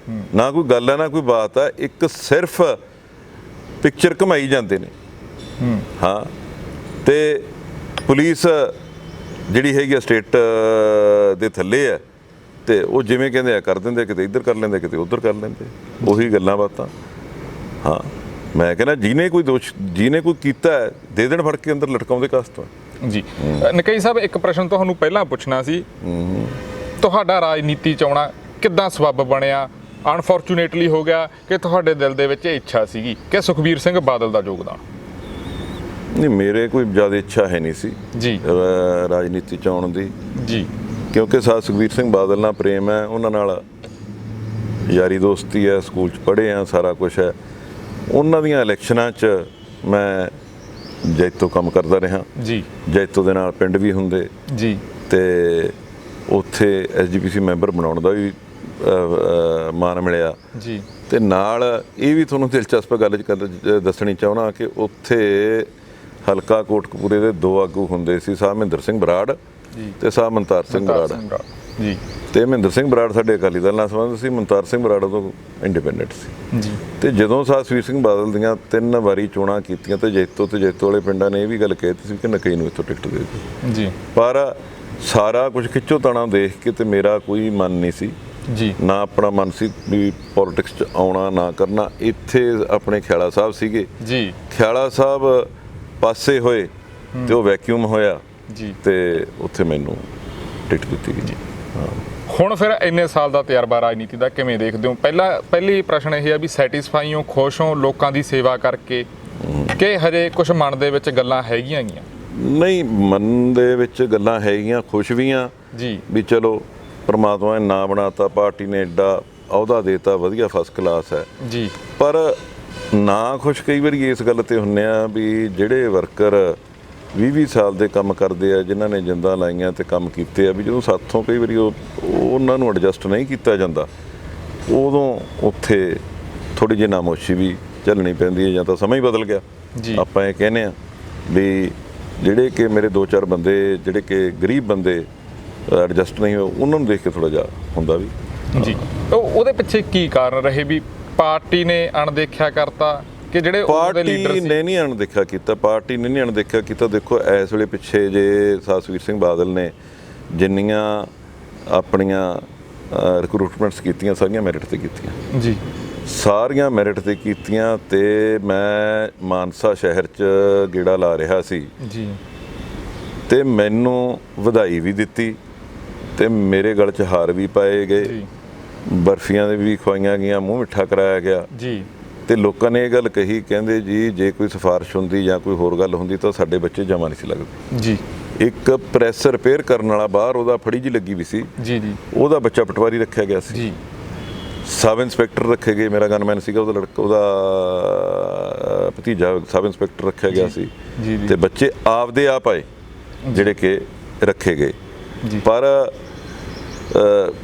ਨਾ ਕੋਈ ਗੱਲ ਹੈ ਨਾ ਕੋਈ ਬਾਤ ਹੈ, ਇੱਕ ਸਿਰਫ ਪਿਕਚਰ ਘਮਾਈ ਜਾਂਦੇ ਨੇ। ਹਾਂ, ਤੇ ਪੁਲਿਸ ਜਿਹੜੀ ਹੈਗੀ ਆ ਸਟੇਟ ਦੇ ਥੱਲੇ ਹੈ, ਤੇ ਉਹ ਜਿਵੇਂ ਕਹਿੰਦੇ ਆ ਕਰ ਦਿੰਦੇ, ਕਿਤੇ ਇੱਧਰ ਕਰ ਲੈਂਦੇ ਕਿਤੇ ਉੱਧਰ ਕਰ ਲੈਂਦੇ, ਉਹੀ ਗੱਲਾਂ ਬਾਤਾਂ। ਹਾਂ, ਮੈਂ ਕਹਿੰਦਾ ਜਿਹਨੇ ਕੋਈ ਕੀਤਾ ਹੈ, ਦੇ ਦੇਣ ਫੜ ਕੇ ਅੰਦਰ, ਲਟਕਾਉਂਦੇ ਕਸਤ। ਜੀ ਨਕਈ ਸਾਹਿਬ, ਇੱਕ ਪ੍ਰਸ਼ਨ ਤੁਹਾਨੂੰ ਪਹਿਲਾਂ ਪੁੱਛਣਾ ਸੀ, ਤੁਹਾਡਾ ਰਾਜਨੀਤੀ ਚ ਆਉਣਾ ਕਿੱਦਾਂ ਸਬੱਬ ਬਣਿਆ? ਅਨਫੋਰਚੂਨੇਟਲੀ ਹੋ ਗਿਆ ਕਿ ਤੁਹਾਡੇ ਦਿਲ ਦੇ ਵਿੱਚ ਇੱਛਾ ਸੀਗੀ ਕਿ ਸੁਖਬੀਰ ਸਿੰਘ ਬਾਦਲ ਦਾ ਯੋਗਦਾਨ? ਨਹੀਂ, ਮੇਰੇ ਕੋਈ ਜ਼ਿਆਦਾ ਇੱਛਾ ਹੈ ਨਹੀਂ ਸੀ ਜੀ ਰਾਜਨੀਤੀ ਚ ਆਉਣ ਦੀ। ਜੀ, ਕਿਉਂਕਿ ਸੁਖਬੀਰ ਸਿੰਘ ਬਾਦਲ ਨਾਲ ਪ੍ਰੇਮ ਹੈ, ਉਹਨਾਂ ਨਾਲ ਯਾਰੀ ਦੋਸਤੀ ਹੈ, ਸਕੂਲ 'ਚ ਪੜ੍ਹੇ ਆ, ਸਾਰਾ ਕੁਛ ਹੈ। ਉਹਨਾਂ ਦੀਆਂ ਇਲੈਕਸ਼ਨਾਂ 'ਚ ਮੈਂ ਜੈਤੋ ਕੰਮ ਕਰਦਾ ਰਿਹਾ ਜੀ, ਜੈਤੋ ਦੇ ਨਾਲ ਪਿੰਡ ਵੀ ਹੁੰਦੇ ਜੀ, ਤੇ ਉੱਥੇ SGPC ਮੈਂਬਰ ਬਣਾਉਣ ਦਾ ਵੀ ਮਾਣ ਮਿਲਿਆ ਜੀ। ਤੇ ਨਾਲ ਇਹ ਵੀ ਤੁਹਾਨੂੰ ਦਿਲਚਸਪ ਗੱਲ ਦੱਸਣੀ ਚਾਹੁੰਦਾ ਕਿ ਉੱਥੇ ਹਲਕਾ ਕੋਟਕਪੂਰੇ ਦੇ 2 ਆਗੂ ਹੁੰਦੇ ਸੀ, ਸਾਹਿਬ ਮਹਿੰਦਰ ਸਿੰਘ ਬਰਾੜ ਤੇ ਸਾਹਿਬ ਮਨਤਾਰ ਸਿੰਘ ਬਰਾੜ ਜੀ। ਤੇ ਮਹਿੰਦਰ ਸਿੰਘ ਬਰਾੜ ਸਾਡੇ ਅਕਾਲੀ ਦਲ ਨਾਲ ਸੰਬੰਧ ਸੀ, ਮਨਤਾਰ ਸਿੰਘ ਬਰਾੜ ਉਦੋਂ ਇੰਡੀਪੈਂਡੈਂਟ ਸੀ ਜੀ। ਤੇ ਜਦੋਂ ਸੁਖਬੀਰ ਸਿੰਘ ਬਾਦਲ ਦੀਆਂ 3 ਵਾਰੀ ਚੋਣਾਂ ਕੀਤੀਆਂ, ਤੇ ਜੈਤੋ ਵਾਲੇ ਪਿੰਡਾਂ ਨੇ ਇਹ ਵੀ ਗੱਲ ਕਹਿਤੀ ਸੀ ਕਿ ਨਕਈ ਨੂੰ ਇੱਥੋਂ ਟਿਕਟ ਦੇ ਦਿਓ ਜੀ। ਪਰ ਸਾਰਾ ਕੁਝ ਖਿੱਚੋ ਤਾਣਾ ਦੇਖ ਕੇ ਤੇ ਮੇਰਾ ਕੋਈ ਮਨ ਨਹੀਂ ਸੀ ਜੀ, ਨਾ ਆਪਣਾ ਮਨ ਸੀ ਵੀ ਪੋਲਿਟਿਕਸ 'ਚ ਆਉਣਾ ਨਾ ਕਰਨਾ। ਇੱਥੇ ਆਪਣੇ ਖਿਆਲਾ ਸਾਹਿਬ ਸੀਗੇ ਜੀ, ਖਿਆਲਾ ਸਾਹਿਬ ਪਾਸੇ ਹੋਏ ਤੇ ਉਹ ਵੈਕਿਊਮ ਹੋਇਆ ਜੀ, ਤੇ ਉੱਥੇ ਮੈਨੂੰ ਟਿਕਟ ਦਿੱਤੀ ਗਈ ਜੀ। ਹੁਣ ਫਿਰ ਇੰਨੇ ਸਾਲ ਦਾ ਤਜਰਬਾ ਰਾਜਨੀਤੀ ਦਾ ਕਿਵੇਂ ਦੇਖਦੇ ਹੋ? ਪਹਿਲੀ ਪ੍ਰਸ਼ਨ ਇਹ ਹੈ ਵੀ ਸੈਟੀਸਫਾਈ ਹੋ, ਖੁਸ਼ ਹੋ ਲੋਕਾਂ ਦੀ ਸੇਵਾ ਕਰਕੇ, ਕਿ ਹਜੇ ਕੁਝ ਮਨ ਦੇ ਵਿੱਚ ਗੱਲਾਂ ਹੈਗੀਆਂ ਗੀਆਂ? ਨਹੀਂ, ਮਨ ਦੇ ਵਿੱਚ ਗੱਲਾਂ ਹੈਗੀਆਂ, ਖੁਸ਼ ਵੀ ਆ ਜੀ ਵੀ ਚਲੋ ਪਰਮਾਤਮਾ ਨੇ ਨਾਂ ਬਣਾਤਾ, ਪਾਰਟੀ ਨੇ ਐਡਾ ਅਹੁਦਾ ਦੇਤਾ, ਵਧੀਆ ਫਸਟ ਕਲਾਸ ਹੈ ਜੀ। ਪਰ ਨਾ ਖੁਸ਼ ਕਈ ਵਾਰੀ ਇਸ ਗੱਲ ਤੇ ਹੁੰਨੇ ਆ ਵੀ ਜਿਹੜੇ ਵਰਕਰ 20-20 ਸਾਲ ਦੇ ਕੰਮ ਕਰਦੇ ਆ, ਜਿਨ੍ਹਾਂ ਨੇ ਜਿੰਦਾਂ ਲਾਈਆਂ ਤੇ ਕੰਮ ਕੀਤੇ ਆ, ਵੀ ਜਦੋਂ ਸਾਥੋਂ ਕਈ ਵਾਰੀ ਉਹਨਾਂ ਨੂੰ ਐਡਜਸਟ ਨਹੀਂ ਕੀਤਾ ਜਾਂਦਾ, ਉਦੋਂ ਉੱਥੇ ਥੋੜ੍ਹੀ ਜਿਹੀ ਨਾਮੋਸ਼ੀ ਵੀ ਝੱਲਣੀ ਪੈਂਦੀ ਹੈ, ਜਾਂ ਤਾਂ ਸਮਾਂ ਹੀ ਬਦਲ ਗਿਆ ਜੀ। ਆਪਾਂ ਇਹ ਕਹਿੰਦੇ ਆ ਵੀ ਜਿਹੜੇ ਕਿ ਮੇਰੇ 2-4 ਬੰਦੇ ਜਿਹੜੇ ਕਿ ਗਰੀਬ ਬੰਦੇ ਐਡਜਸਟ ਨਹੀਂ ਹੋਏ, ਉਹਨਾਂ ਨੂੰ ਦੇਖ ਕੇ ਥੋੜ੍ਹਾ ਜਿਹਾ ਹੁੰਦਾ ਵੀ ਜੀ। ਉਹਦੇ ਪਿੱਛੇ ਕੀ ਕਾਰਨ ਰਹੇ ਵੀ ਪਾਰਟੀ ਨੇ ਅਣਦੇਖਿਆ ਕਰਤਾ ਕਿ ਜਿਹੜੇ ਉਹਦੇ ਲੀਡਰ ਸੀ? ਨੇ ਨਹੀਂ ਅਣਦੇਖਿਆ ਕੀਤਾ, ਪਾਰਟੀ ਨੇ ਨਹੀਂ ਅਣਦੇਖਿਆ ਕੀਤਾ। ਦੇਖੋ ਇਸ ਵੇਲੇ ਪਿੱਛੇ ਜੇ ਸੁਖਬੀਰ ਸਿੰਘ ਬਾਦਲ ਨੇ ਜਿੰਨੀਆਂ ਆਪਣੀਆਂ ਰਿਕਰੂਟਮੈਂਟਸ ਕੀਤੀਆਂ, ਸਾਰੀਆਂ ਮੈਰਿਟ ਤੇ ਕੀਤੀਆਂ ਜੀ, ਸਾਰੀਆਂ ਮੈਰਿਟ ਤੇ ਕੀਤੀਆਂ। ਤੇ ਮੈਂ ਮਾਨਸਾ ਸ਼ਹਿਰ 'ਚ ਗੇੜਾ ਲਾ ਰਿਹਾ ਸੀ ਜੀ, ਤੇ ਮੈਨੂੰ ਵਧਾਈ ਵੀ ਦਿੱਤੀ ਤੇ ਮੇਰੇ ਗਲ 'ਚ ਹਾਰ ਵੀ ਪਾਏ ਗਏ, ਬਰਫੀਆਂ ਦੇ ਵੀ ਖਵਾਈਆਂ ਗਈਆਂ, ਮੂੰਹ ਮਿੱਠਾ ਕਰਾਇਆ ਗਿਆ ਜੀ। ਤੇ ਲੋਕਾਂ ਨੇ ਇਹ ਗੱਲ ਕਹੀ, ਕਹਿੰਦੇ ਜੀ ਜੇ ਕੋਈ ਸਿਫਾਰਿਸ਼ ਹੁੰਦੀ ਜਾਂ ਕੋਈ ਹੋਰ ਗੱਲ ਹੁੰਦੀ ਤਾਂ ਸਾਡੇ ਬੱਚੇ ਜਮਾ ਨਹੀਂ ਸੀ ਲੱਗਦੇ ਜੀ। ਇੱਕ ਪ੍ਰੈਸ ਰਿਪੇਅਰ ਕਰਨ ਵਾਲਾ ਬਾਹਰ ਉਹਦਾ ਫੜੀ ਜੀ ਲੱਗੀ ਵੀ ਸੀ ਜੀ ਜੀ ਉਹਦਾ ਬੱਚਾ ਪਟਵਾਰੀ ਰੱਖਿਆ ਗਿਆ ਸੀ ਜੀ। ਸਬ ਇੰਸਪੈਕਟਰ ਰੱਖੇ ਗਏ, ਮੇਰਾ ਗਨਮੈਨ ਸੀਗਾ ਉਹਦਾ ਲੜਕਾ, ਉਹਦਾ ਭਤੀਜਾ ਸਬ ਇੰਸਪੈਕਟਰ ਰੱਖਿਆ ਗਿਆ ਸੀ ਤੇ ਬੱਚੇ ਆਪਦੇ ਆਪ ਆਏ ਜਿਹੜੇ ਕਿ ਰੱਖੇ ਗਏ। ਪਰ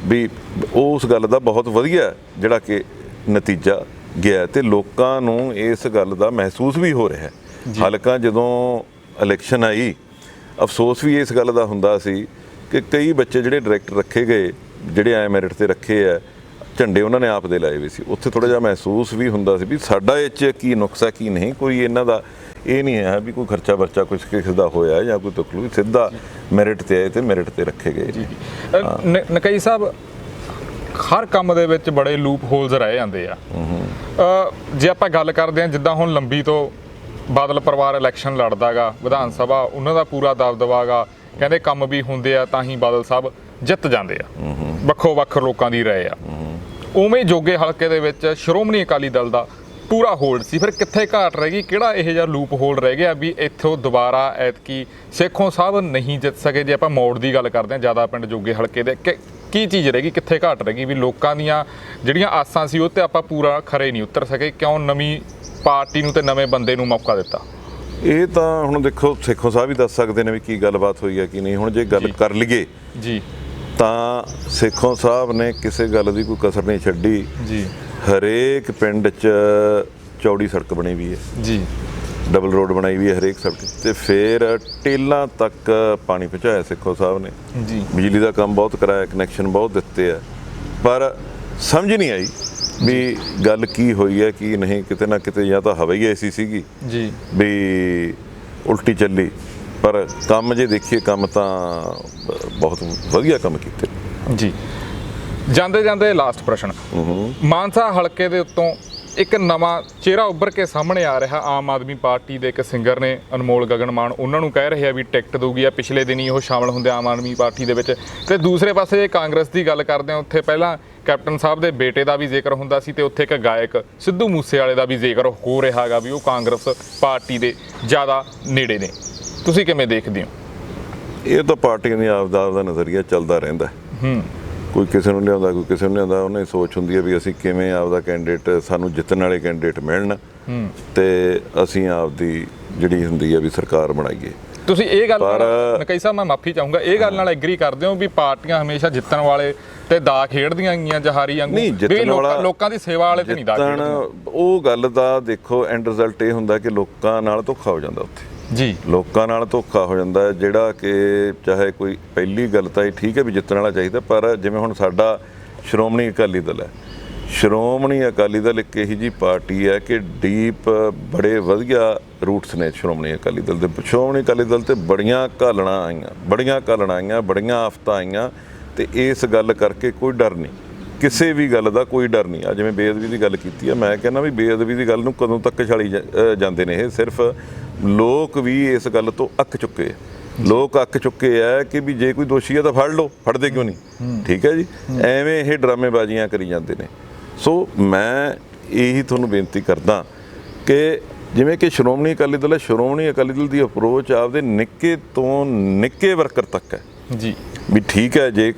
ਵੀ ਉਸ ਗੱਲ ਦਾ ਬਹੁਤ ਵਧੀਆ ਜਿਹੜਾ ਕਿ ਨਤੀਜਾ ਗਿਆ ਤੇ ਲੋਕਾਂ ਨੂੰ ਇਸ ਗੱਲ ਦਾ ਮਹਿਸੂਸ ਵੀ ਹੋ ਰਿਹਾ। ਹਲਕਾ ਜਦੋਂ ਇਲੈਕਸ਼ਨ ਆਈ ਅਫਸੋਸ ਵੀ ਇਸ ਗੱਲ ਦਾ ਹੁੰਦਾ ਸੀ ਕਿ ਕਈ ਬੱਚੇ ਜਿਹੜੇ ਡਾਇਰੈਕਟ ਰੱਖੇ ਗਏ, ਜਿਹੜੇ ਐ ਮੈਰਿਟ ਤੇ ਰੱਖੇ ਆ, ਝੰਡੇ ਉਹਨਾਂ ਨੇ ਆਪ ਦੇ ਲਾਏ ਵੀ ਸੀ, ਉੱਥੇ ਥੋੜਾ ਜਿਹਾ ਮਹਿਸੂਸ ਵੀ ਹੁੰਦਾ ਸੀ ਵੀ ਸਾਡਾ ਇਹ 'ਚ ਕੀ ਨੁਕਸ ਹੈ ਕੀ ਨਹੀਂ। ਕੋਈ ਇਹਨਾਂ ਦਾ ਇਹ ਨਹੀਂ ਹੈ ਵੀ ਕੋਈ ਖਰਚਾ ਵਰਚਾ ਕੁਛ ਕਿਸੇ ਦਾ ਹੋਇਆ ਜਾਂ ਕੋਈ ਤਕਲੀਫ, ਸਿੱਧਾ ਮੈਰਿਟ ਤੇ ਆਏ ਤੇ ਮੈਰਿਟ ਤੇ ਰੱਖੇ ਗਏ। ਨਕਈ ਸਾਹਿਬ, ਹਰ ਕੰਮ ਦੇ ਵਿੱਚ ਬੜੇ ਲੂਪ ਹੋਲਸ ਰਹਿ ਜਾਂਦੇ ਆ। ਜੇ ਆਪਾਂ ਗੱਲ ਕਰਦੇ ਹਾਂ ਜਿੱਦਾਂ ਹੁਣ ਲੰਬੀ ਤੋਂ ਬਾਦਲ ਪਰਿਵਾਰ ਇਲੈਕਸ਼ਨ ਲੜਦਾ ਗਾ ਵਿਧਾਨ ਸਭਾ, ਉਹਨਾਂ ਦਾ ਪੂਰਾ ਦਬਦਬਾ ਗਾ, ਕਹਿੰਦੇ ਕੰਮ ਵੀ ਹੁੰਦੇ ਆ ਤਾਂ ਹੀ ਬਾਦਲ ਸਾਹਿਬ ਜਿੱਤ ਜਾਂਦੇ ਆ, ਵੱਖੋ ਵੱਖ ਲੋਕਾਂ ਦੀ ਰਾਏ ਆ। ਉਵੇਂ ਜੋਗੇ ਹਲਕੇ ਦੇ ਵਿੱਚ ਸ਼੍ਰੋਮਣੀ ਅਕਾਲੀ ਦਲ ਦਾ ਪੂਰਾ ਹੋਲਡ ਸੀ, ਫਿਰ ਕਿੱਥੇ ਘਾਟ ਰਹਿ ਗਈ, ਕਿਹੜਾ ਇਹੋ ਜਿਹਾ ਲੂਪ ਹੋਲਡ ਰਹਿ ਗਿਆ ਵੀ ਇੱਥੋਂ ਦੁਬਾਰਾ ਐਤਕੀ ਸੇਖੋਂ ਸਾਹਿਬ ਨਹੀਂ ਜਿੱਤ ਸਕੇ? ਜੇ ਆਪਾਂ ਮੋੜ ਦੀ ਗੱਲ ਕਰਦੇ ਹਾਂ ਜ਼ਿਆਦਾ ਪਿੰਡ ਜੋਗੇ ਹਲਕੇ ਦੇ, ਕੀ ਚੀਜ਼ ਰਹਿ ਗਈ, ਕਿੱਥੇ ਘਾਟ ਰਹਿ ਗਈ ਵੀ ਲੋਕਾਂ ਦੀਆਂ ਜਿਹੜੀਆਂ ਆਸਾਂ ਸੀ ਉਹ ਤੇ ਆਪਾਂ ਪੂਰਾ ਖਰੇ ਨਹੀਂ ਉਤਰ ਸਕੇ? ਕਿਉਂ ਨਵੀਂ ਪਾਰਟੀ ਨੂੰ ਤੇ ਨਵੇਂ ਬੰਦੇ ਨੂੰ ਮੌਕਾ ਦਿੱਤਾ? ਇਹ ਤਾਂ ਹੁਣ ਦੇਖੋ ਸੇਖੋਂ ਸਾਹਿਬ ਵੀ ਦੱਸ ਸਕਦੇ ਨੇ ਵੀ ਕੀ ਗੱਲਬਾਤ ਹੋਈ ਹੈ ਕੀ ਨਹੀਂ। ਹੁਣ ਜੇ ਗੱਲ ਕਰ ਲਈਏ ਜੀ ਤਾਂ ਸੇਖੋਂ ਸਾਹਿਬ ਨੇ ਕਿਸੇ ਗੱਲ ਦੀ ਕੋਈ ਕਸਰ ਨਹੀਂ ਛੱਡੀ ਜੀ। ਹਰੇਕ ਪਿੰਡ 'ਚ ਚੌੜੀ ਸੜਕ ਬਣੀ ਵੀ ਹੈ ਜੀ, ਡਬਲ ਰੋਡ ਬਣਾਈ ਵੀ ਹੈ ਹਰੇਕ ਸੜਕ ਤੇ, ਫਿਰ ਟੇਲਾਂ ਤੱਕ ਪਾਣੀ ਪਹੁੰਚਾਇਆ ਸੇਖੋਂ ਸਾਹਿਬ ਨੇ ਜੀ। ਬਿਜਲੀ ਦਾ ਕੰਮ ਬਹੁਤ ਕਰਾਇਆ, ਕਨੈਕਸ਼ਨ ਬਹੁਤ ਦਿੱਤੇ ਆ, ਪਰ ਸਮਝ ਨਹੀਂ ਆਈ ਵੀ ਗੱਲ ਕੀ ਹੋਈ ਹੈ ਕੀ ਨਹੀਂ। ਕਿਤੇ ਨਾ ਕਿਤੇ ਜਾਂ ਤਾਂ ਹਵਾ ਹੀ ਐਸੀ ਸੀਗੀ ਜੀ ਵੀ ਉਲਟੀ ਚੱਲੀ, ਪਰ ਕੰਮ ਜੇ ਦੇਖੀਏ ਕੰਮ ਤਾਂ ਬਹੁਤ ਵਧੀਆ ਕੰਮ ਕੀਤੇ ਜੀ। ਜਾਂਦੇ ਜਾਂਦੇ ਲਾਸਟ ਪ੍ਰਸ਼ਨ, ਮਾਨਸਾ ਹਲਕੇ ਦੇ ਉੱਤੋਂ ਇੱਕ ਨਵਾਂ ਚਿਹਰਾ ਉੱਭਰ ਕੇ ਸਾਹਮਣੇ ਆ ਰਿਹਾ। ਆਮ ਆਦਮੀ ਪਾਰਟੀ ਦੇ ਇੱਕ ਸਿੰਗਰ ਨੇ ਅਨਮੋਲ ਗਗਨ ਮਾਨ, ਉਹਨਾਂ ਨੂੰ ਕਹਿ ਰਹੇ ਆ ਵੀ ਟਿਕਟ ਦਊਗੀ ਆ, ਪਿਛਲੇ ਦਿਨੀ ਉਹ ਸ਼ਾਮਲ ਹੁੰਦੇ ਆਮ ਆਦਮੀ ਪਾਰਟੀ ਦੇ ਵਿੱਚ। ਤੇ ਦੂਸਰੇ ਪਾਸੇ ਜੇ ਕਾਂਗਰਸ ਦੀ ਗੱਲ ਕਰਦੇ ਆ, ਉੱਥੇ ਪਹਿਲਾਂ ਕੈਪਟਨ ਸਾਹਿਬ ਦੇ ਬੇਟੇ ਦਾ ਵੀ ਜ਼ਿਕਰ ਹੁੰਦਾ ਸੀ ਤੇ ਉੱਥੇ ਇੱਕ ਗਾਇਕ ਸਿੱਧੂ ਮੂਸੇਵਾਲੇ ਦਾ ਵੀ ਜ਼ਿਕਰ ਹੋ ਰਿਹਾ ਹੈਗਾ ਵੀ ਉਹ ਕਾਂਗਰਸ ਪਾਰਟੀ ਦੇ ਜ਼ਿਆਦਾ ਨੇੜੇ ਨੇ। ਤੁਸੀਂ ਕਿਵੇਂ ਦੇਖਦੇ ਹੋ? ਇਹ ਤਾਂ ਪਾਰਟੀਆਂ ਦੀ ਆਪਦਾ ਨਜ਼ਰੀਆ ਚੱਲਦਾ ਰਹਿੰਦਾ। ਕੋਈ ਕਿਸੇ ਨੂੰ ਲਿਆਉਂਦਾ, ਕੋਈ ਕਿਸੇ ਨੂੰ ਲਿਆਉਂਦਾ। ਉਹਨੇ ਸੋਚ ਹੁੰਦੀ ਹੈ ਵੀ ਅਸੀਂ ਕਿਵੇਂ ਆਪਦਾ ਕੈਂਡੀਡੇਟ, ਸਾਨੂੰ ਜਿੱਤਣ ਵਾਲੇ ਕੈਂਡੀਡੇਟ ਮਿਲਣ ਤੇ ਅਸੀਂ ਆਪਦੀ ਜਿਹੜੀ ਹੁੰਦੀ ਹੈ ਵੀ ਸਰਕਾਰ ਬਣਾਈਏ। ਤੁਸੀਂ ਇਹ ਗੱਲ ਨਕਈ ਸਾਹਿਬ, ਮੈਂ ਮਾਫੀ ਚਾਹੂੰਗਾ, ਇਹ ਗੱਲ ਨਾਲ ਐਗਰੀ ਕਰਦੇ ਹੋ ਵੀ ਪਾਰਟੀਆਂ ਹਮੇਸ਼ਾ ਜਿੱਤਣ ਵਾਲੇ ਤੇ ਦਾ ਖੇਡਦੀਆਂ ਗਈਆਂ ਜਹਾਰੀ ਵਾਂਗੂ, ਵੀ ਲੋਕਾਂ ਦੀ ਸੇਵਾ ਵਾਲੇ ਤੇ ਨਹੀਂ ਦਾ ਖੇਡਦੀਆਂ? ਉਹ ਗੱਲ ਦਾ ਦੇਖੋ ਐਂਡ ਰਿਜ਼ਲਟ ਇਹ ਹੁੰਦਾ ਕਿ ਲੋਕਾਂ ਨਾਲ ਧੋਖਾ ਹੋ ਜਾਂਦਾ ਉੱਥੇ ਜੀ। ਲੋਕਾਂ ਨਾਲ ਧੋਖਾ ਹੋ ਜਾਂਦਾ ਜਿਹੜਾ ਕਿ ਚਾਹੇ ਕੋਈ ਪਹਿਲੀ ਗੱਲ ਤਾਂ ਇਹ ਠੀਕ ਹੈ ਵੀ ਜਿੱਤਣ ਵਾਲਾ ਚਾਹੀਦਾ, ਪਰ ਜਿਵੇਂ ਹੁਣ ਸਾਡਾ ਸ਼੍ਰੋਮਣੀ ਅਕਾਲੀ ਦਲ ਹੈ, ਸ਼੍ਰੋਮਣੀ ਅਕਾਲੀ ਦਲ ਇੱਕ ਇਹੀ ਜਿਹੀ ਪਾਰਟੀ ਹੈ ਕਿ ਡੀਪ ਬੜੇ ਵਧੀਆ ਰੂਟਸ ਨੇ ਸ਼੍ਰੋਮਣੀ ਅਕਾਲੀ ਦਲ ਦੇ। ਸ਼੍ਰੋਮਣੀ ਅਕਾਲੀ ਦਲ ਤੇ ਬੜੀਆਂ ਘਾਲਣਾ ਆਈਆਂ, ਬੜੀਆਂ ਆਫਤਾਂ ਆਈਆਂ ਤੇ ਇਸ ਗੱਲ ਕਰਕੇ ਕੋਈ ਡਰ ਨਹੀਂ, ਕਿਸੇ ਵੀ ਗੱਲ ਦਾ ਕੋਈ ਡਰ ਨਹੀਂ। ਆ ਜਿਵੇਂ ਬੇਅਦਬੀ ਦੀ ਗੱਲ ਕੀਤੀ ਹੈ, ਮੈਂ ਕਹਿੰਦਾ ਵੀ ਬੇਅਦਬੀ ਦੀ ਗੱਲ ਨੂੰ ਕਦੋਂ ਤੱਕ ਛਾਲੀ ਜਾਂਦੇ ਨੇ ਇਹ। ਸਿਰਫ ਲੋਕ ਵੀ ਇਸ ਗੱਲ ਤੋਂ ਅੱਕ ਚੁੱਕੇ ਆ। ਲੋਕ ਅੱਕ ਚੁੱਕੇ ਆ ਕਿ ਵੀ ਜੇ ਕੋਈ ਦੋਸ਼ੀ ਹੈ ਤਾਂ ਫੜ ਲਓ, ਫੜਦੇ ਕਿਉਂ ਨਹੀਂ? ਠੀਕ ਹੈ ਜੀ, ਐਵੇਂ ਇਹ ਡਰਾਮੇਬਾਜ਼ੀਆਂ ਕਰੀ ਜਾਂਦੇ ਨੇ। ਸੋ ਮੈਂ ਇਹੀ ਤੁਹਾਨੂੰ ਬੇਨਤੀ ਕਰਦਾ ਕਿ ਜਿਵੇਂ ਕਿ ਸ਼੍ਰੋਮਣੀ ਅਕਾਲੀ ਦਲ ਹੈ, ਸ਼੍ਰੋਮਣੀ ਅਕਾਲੀ ਦਲ ਦੀ ਅਪਰੋਚ ਆਪਦੇ ਨਿੱਕੇ ਤੋਂ ਨਿੱਕੇ ਵਰਕਰ ਤੱਕ ਹੈ ਜੀ। ਵੀ ਠੀਕ ਹੈ ਜੇ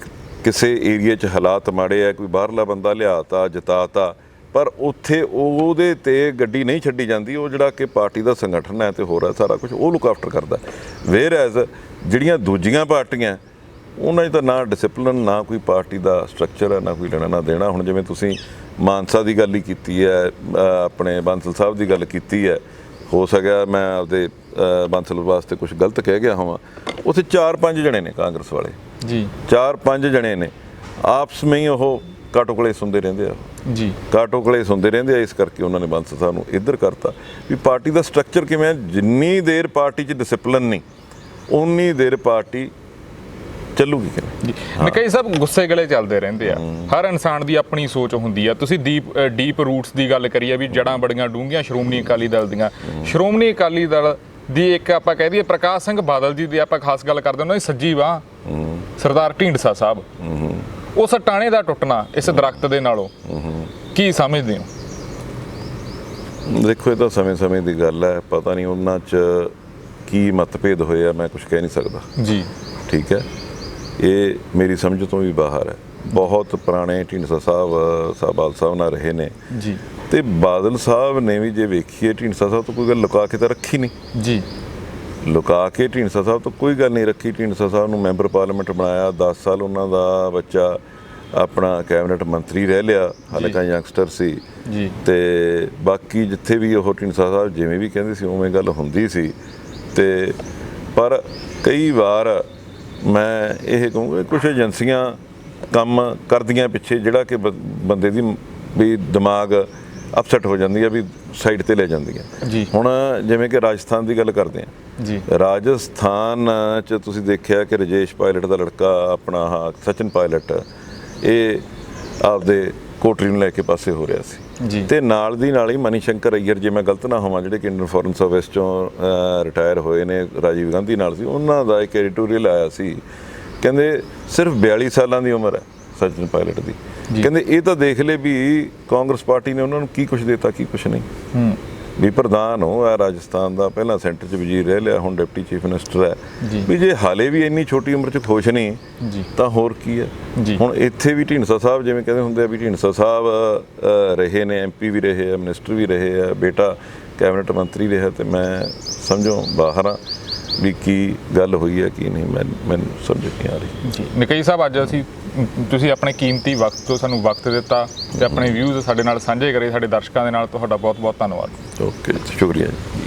ਕਿਸੇ ਏਰੀਏ 'ਚ ਹਾਲਾਤ ਮਾੜੇ ਆ, ਕੋਈ ਬਾਹਰਲਾ ਬੰਦਾ ਲਿਆਤਾ ਜਿਤਾਤਾ, ਪਰ ਉੱਥੇ ਉਹਦੇ ਤੇ ਗੱਡੀ ਨਹੀਂ ਛੱਡੀ ਜਾਂਦੀ। ਉਹ ਜਿਹੜਾ ਕਿ ਪਾਰਟੀ ਦਾ ਸੰਗਠਨ ਹੈ ਤੇ ਹੋਰ ਹੈ ਸਾਰਾ ਕੁਝ ਉਹ ਲੁੱਕ ਆਫਟਰ ਕਰਦਾ। ਵੇਅਰ ਐਜ਼ ਜਿਹੜੀਆਂ ਦੂਜੀਆਂ ਪਾਰਟੀਆਂ ਉਹਨਾਂ 'ਚ ਤਾਂ ਨਾ ਡਿਸਿਪਲਿਨ, ਨਾ ਕੋਈ ਪਾਰਟੀ ਦਾ ਸਟਰਕਚਰ ਹੈ, ਨਾ ਕੋਈ ਲੈਣਾ ਨਾ ਦੇਣਾ। ਹੁਣ ਜਿਵੇਂ ਤੁਸੀਂ ਮਾਨਸਾ ਦੀ ਗੱਲ ਹੀ ਕੀਤੀ ਹੈ, ਆਪਣੇ ਬਾਂਸਲ ਸਾਹਿਬ ਦੀ ਗੱਲ ਕੀਤੀ ਹੈ, ਹੋ ਸਕਿਆ ਮੈਂ ਆਪਦੇ ਬਾਂਸਲ ਵਾਸਤੇ ਕੁਝ ਗਲਤ ਕਹਿ ਗਿਆ ਹੋਵਾਂ। ਉੱਥੇ 4-5 ਜਣੇ ਨੇ ਕਾਂਗਰਸ ਵਾਲੇ ਜੀ, 4-5 ਜਣੇ ਨੇ ਆਪਸ ਵਿੱਚ ਹੀ ਉਹ ਕਾਟੋ ਕਲੇਸ਼ ਹੁੰਦੇ ਰਹਿੰਦੇ ਆ ਜੀ, ਕਾਟੋ ਕਲੇਸ਼ ਹੁੰਦੇ ਰਹਿੰਦੇ ਆ। ਇਸ ਕਰਕੇ ਉਹਨਾਂ ਨੇ ਬਾਂਸਲ ਸਾਹਿਬ ਨੂੰ ਇੱਧਰ ਕਰਤਾ ਵੀ ਪਾਰਟੀ ਦਾ ਸਟਰਕਚਰ ਕਿਵੇਂ ਹੈ। ਜਿੰਨੀ ਦੇਰ ਪਾਰਟੀ 'ਚ ਡਿਸਿਪਲਿਨ ਨਹੀਂ ਉਨੀ ਦੇਰ ਪਾਰਟੀ ਚੱਲੂਗੀ ਕਿਵੇਂ? ਨਕਈ ਸਾਹਿਬ, ਗੁੱਸੇ ਗਲੇ ਚੱਲਦੇ ਰਹਿੰਦੇ ਆ, ਹਰ ਇਨਸਾਨ ਦੀ ਆਪਣੀ ਸੋਚ ਹੁੰਦੀ ਆ। ਤੁਸੀਂ ਡੀਪ ਰੂਟਸ ਦੀ ਗੱਲ ਕਰੀ ਆ ਵੀ ਜੜ੍ਹਾਂ ਬੜੀਆਂ ਡੂੰਘੀਆਂ ਸ਼੍ਰੋਮਣੀ ਅਕਾਲੀ ਦਲ ਦੀਆਂ। ਸ਼੍ਰੋਮਣੀ ਅਕਾਲੀ ਦਲ ਦੀ ਇੱਕ ਆਪਾਂ ਕਹਿ ਦਈਏ ਪ੍ਰਕਾਸ਼ ਸਿੰਘ ਬਾਦਲ ਜੀ ਦੀ ਆਪਾਂ ਖਾਸ ਗੱਲ ਕਰਦੇ ਉਹਨਾਂ ਦੀ ਸੱਜੀ ਬਾਂਹ ਸਰਦਾਰ ਢੀਂਡਸਾ ਸਾਹਿਬ, ਉਸ ਟਾਣੇ ਦਾ ਟੁੱਟਣਾ ਇਸ ਦਰਖਤ ਦੇ ਨਾਲੋਂ ਕੀ ਸਮਝਦੇ ਹੋ? ਦੇਖੋ, ਇਹ ਤਾਂ ਸਮੇਂ-ਸਮੇਂ ਦੀ ਗੱਲ ਹੈ, ਪਤਾ ਨਹੀਂ ਉਹਨਾਂ 'ਚ ਕੀ ਮਤਭੇਦ ਹੋਇਆ, ਮੈਂ ਕੁਝ ਕਹਿ ਨਹੀਂ ਸਕਦਾ ਜੀ। ਠੀਕ ਹੈ, ਇਹ ਮੇਰੀ ਸਮਝ ਤੋਂ ਵੀ ਬਾਹਰ ਹੈ। ਬਹੁਤ ਪੁਰਾਣੇ ਢੀਂਡਸਾ ਸਾਹਿਬ ਸਾਹਿਬ ਨਾਲ ਰਹੇ ਨੇ ਜੀ, ਤੇ ਬਾਦਲ ਸਾਹਿਬ ਨੇ ਵੀ ਜੇ ਵੇਖੀਏ ਢੀਂਡਸਾ ਸਾਹਿਬ ਤੋਂ ਕੋਈ ਗੱਲ ਲੁਕਾ ਕੇ ਤਾਂ ਰੱਖੀ ਨਹੀਂ ਜੀ। ਲੁਕਾ ਕੇ ਢੀਂਡਸਾ ਸਾਹਿਬ ਤੋਂ ਕੋਈ ਗੱਲ ਨਹੀਂ ਰੱਖੀ। ਢੀਂਡਸਾ ਸਾਹਿਬ ਨੂੰ ਮੈਂਬਰ ਪਾਰਲੀਮੈਂਟ ਬਣਾਇਆ, 10 ਸਾਲ ਉਹਨਾਂ ਦਾ ਬੱਚਾ ਆਪਣਾ ਕੈਬਨਿਟ ਮੰਤਰੀ ਰਹਿ ਲਿਆ, ਹਲਕਾ ਯੰਗਸਟਰ ਸੀ ਜੀ। ਤੇ ਬਾਕੀ ਜਿੱਥੇ ਵੀ ਉਹ ਢੀਂਡਸਾ ਸਾਹਿਬ ਜਿਵੇਂ ਵੀ ਕਹਿੰਦੇ ਸੀ ਉਵੇਂ ਗੱਲ ਹੁੰਦੀ ਸੀ। ਤੇ ਪਰ ਕਈ ਵਾਰ ਮੈਂ ਇਹ ਕਹੂੰਗਾ ਕੁਝ ਏਜੰਸੀਆਂ ਕੰਮ ਕਰਦੀਆਂ ਪਿੱਛੇ ਜਿਹੜਾ ਕਿ ਬੰਦੇ ਦੀ ਵੀ ਦਿਮਾਗ ਅਪਸੈਟ ਹੋ ਜਾਂਦੀ ਹੈ, ਵੀ ਸਾਈਡ ਤੇ ਲੈ ਜਾਂਦੀਆਂ। ਜੀ। ਹੁਣ ਜਿਵੇਂ ਕਿ ਰਾਜਸਥਾਨ ਦੀ ਗੱਲ ਕਰਦੇ ਹਾਂ ਜੀ। ਰਾਜਸਥਾਨ 'ਚ ਤੁਸੀਂ ਦੇਖਿਆ ਕਿ ਰਜੇਸ਼ ਪਾਇਲਟ ਦਾ ਲੜਕਾ ਆਪਣਾ ਸਚਿਨ ਪਾਇਲਟ, ਇਹ ਆਪਦੇ ਕੋਟਰੀ ਨੂੰ ਲੈ ਕੇ ਪਾਸੇ ਹੋ ਰਿਹਾ ਸੀ ਜੀ। ਤੇ ਨਾਲ ਦੀ ਨਾਲ ਹੀ ਮਨੀ ਸ਼ੰਕਰ ਅਈਅਰ, ਜੇ ਮੈਂ ਗਲਤ ਨਾ ਹੋਵਾਂ, ਜਿਹੜੇ ਕਿ ਇੰਡੀਅਨ ਫੋਰਨ ਸਰਵਿਸ ਚੋਂ ਰਿਟਾਇਰ ਹੋਏ ਨੇ, ਰਾਜੀਵ ਗਾਂਧੀ ਨਾਲ ਸੀ, ਉਹਨਾਂ ਦਾ ਇੱਕ ਐਡੀਟੋਰੀਅਲ ਆਇਆ ਸੀ, ਕਹਿੰਦੇ ਸਿਰਫ 42 ਸਾਲਾਂ ਦੀ ਉਮਰ ਹੈ ਸਚਿਨ ਪਾਇਲਟ ਦੀ। ਕਹਿੰਦੇ ਇਹ ਤਾਂ ਦੇਖ ਲੈ ਵੀ ਕਾਂਗਰਸ ਪਾਰਟੀ ਨੇ ਉਹਨਾਂ ਨੂੰ ਕੀ ਕੁਛ ਦਿੱਤਾ, ਕੀ ਕੁਛ ਨਹੀਂ। ਵੀ ਪ੍ਰਧਾਨ ਹੋ ਆ ਰਾਜਸਥਾਨ ਦਾ, ਪਹਿਲਾਂ ਸੈਂਟਰ 'ਚ ਵਜ਼ੀਰ ਰਹਿ ਲਿਆ, ਹੁਣ ਡਿਪਟੀ ਚੀਫ ਮਿਨਿਸਟਰ ਹੈ। ਵੀ ਜੇ ਹਾਲੇ ਵੀ ਇੰਨੀ ਛੋਟੀ ਉਮਰ 'ਚ ਖੁਸ਼ ਨਹੀਂ ਤਾਂ ਹੋਰ ਕੀ ਹੈ। ਹੁਣ ਇੱਥੇ ਵੀ ਢੀਂਡਸਾ ਸਾਹਿਬ ਜਿਵੇਂ ਕਹਿੰਦੇ ਹੁੰਦੇ ਆ ਵੀ ਢੀਂਡਸਾ ਸਾਹਿਬ ਰਹੇ ਨੇ, MP ਵੀ ਰਹੇ ਆ, ਮਿਨਿਸਟਰ ਵੀ ਰਹੇ ਆ, ਬੇਟਾ ਕੈਬਨਿਟ ਮੰਤਰੀ ਰਿਹਾ, ਤੇ ਮੈਂ ਸਮਝੋ ਬਾਹਰ ਆ ਵੀ ਕੀ ਗੱਲ ਹੋਈ ਹੈ ਕੀ ਨਹੀਂ, ਮੈਨੂੰ ਸਮਝ ਨਹੀਂ ਆ ਰਹੀ ਜੀ। ਨਕਈ ਸਾਹਿਬ, ਅੱਜ ਤੁਸੀਂ ਆਪਣੇ ਕੀਮਤੀ ਵਕਤ ਤੋਂ ਸਾਨੂੰ ਵਕਤ ਦਿੱਤਾ ਤੇ ਆਪਣੇ ਵਿਊਜ਼ ਸਾਡੇ ਨਾਲ ਸਾਂਝੇ ਕਰੇ, ਸਾਡੇ ਦਰਸ਼ਕਾਂ ਦੇ ਨਾਲ ਤੁਹਾਡਾ ਬਹੁਤ ਬਹੁਤ ਧੰਨਵਾਦ। ਓਕੇ, ਸ਼ੁਕਰੀਆ ਜੀ।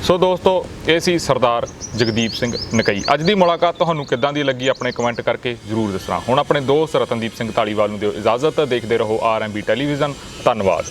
ਸੋ ਦੋਸਤੋ, ਇਹ ਸੀ ਸਰਦਾਰ ਜਗਦੀਪ ਸਿੰਘ ਨਕਈ। ਅੱਜ ਦੀ ਮੁਲਾਕਾਤ ਤੁਹਾਨੂੰ ਕਿੱਦਾਂ ਦੀ ਲੱਗੀ ਆਪਣੇ ਕਮੈਂਟ ਕਰਕੇ ਜ਼ਰੂਰ ਦੱਸਣਾ। ਹੁਣ ਆਪਣੇ ਦੋਸਤ ਰਤਨਦੀਪ ਸਿੰਘ ਧਾਲੀਵਾਲ ਨੂੰ ਦਿਓ ਇਜਾਜ਼ਤ। ਦੇਖਦੇ ਰਹੋ RMB ਟੈਲੀਵਿਜ਼ਨ। ਧੰਨਵਾਦ।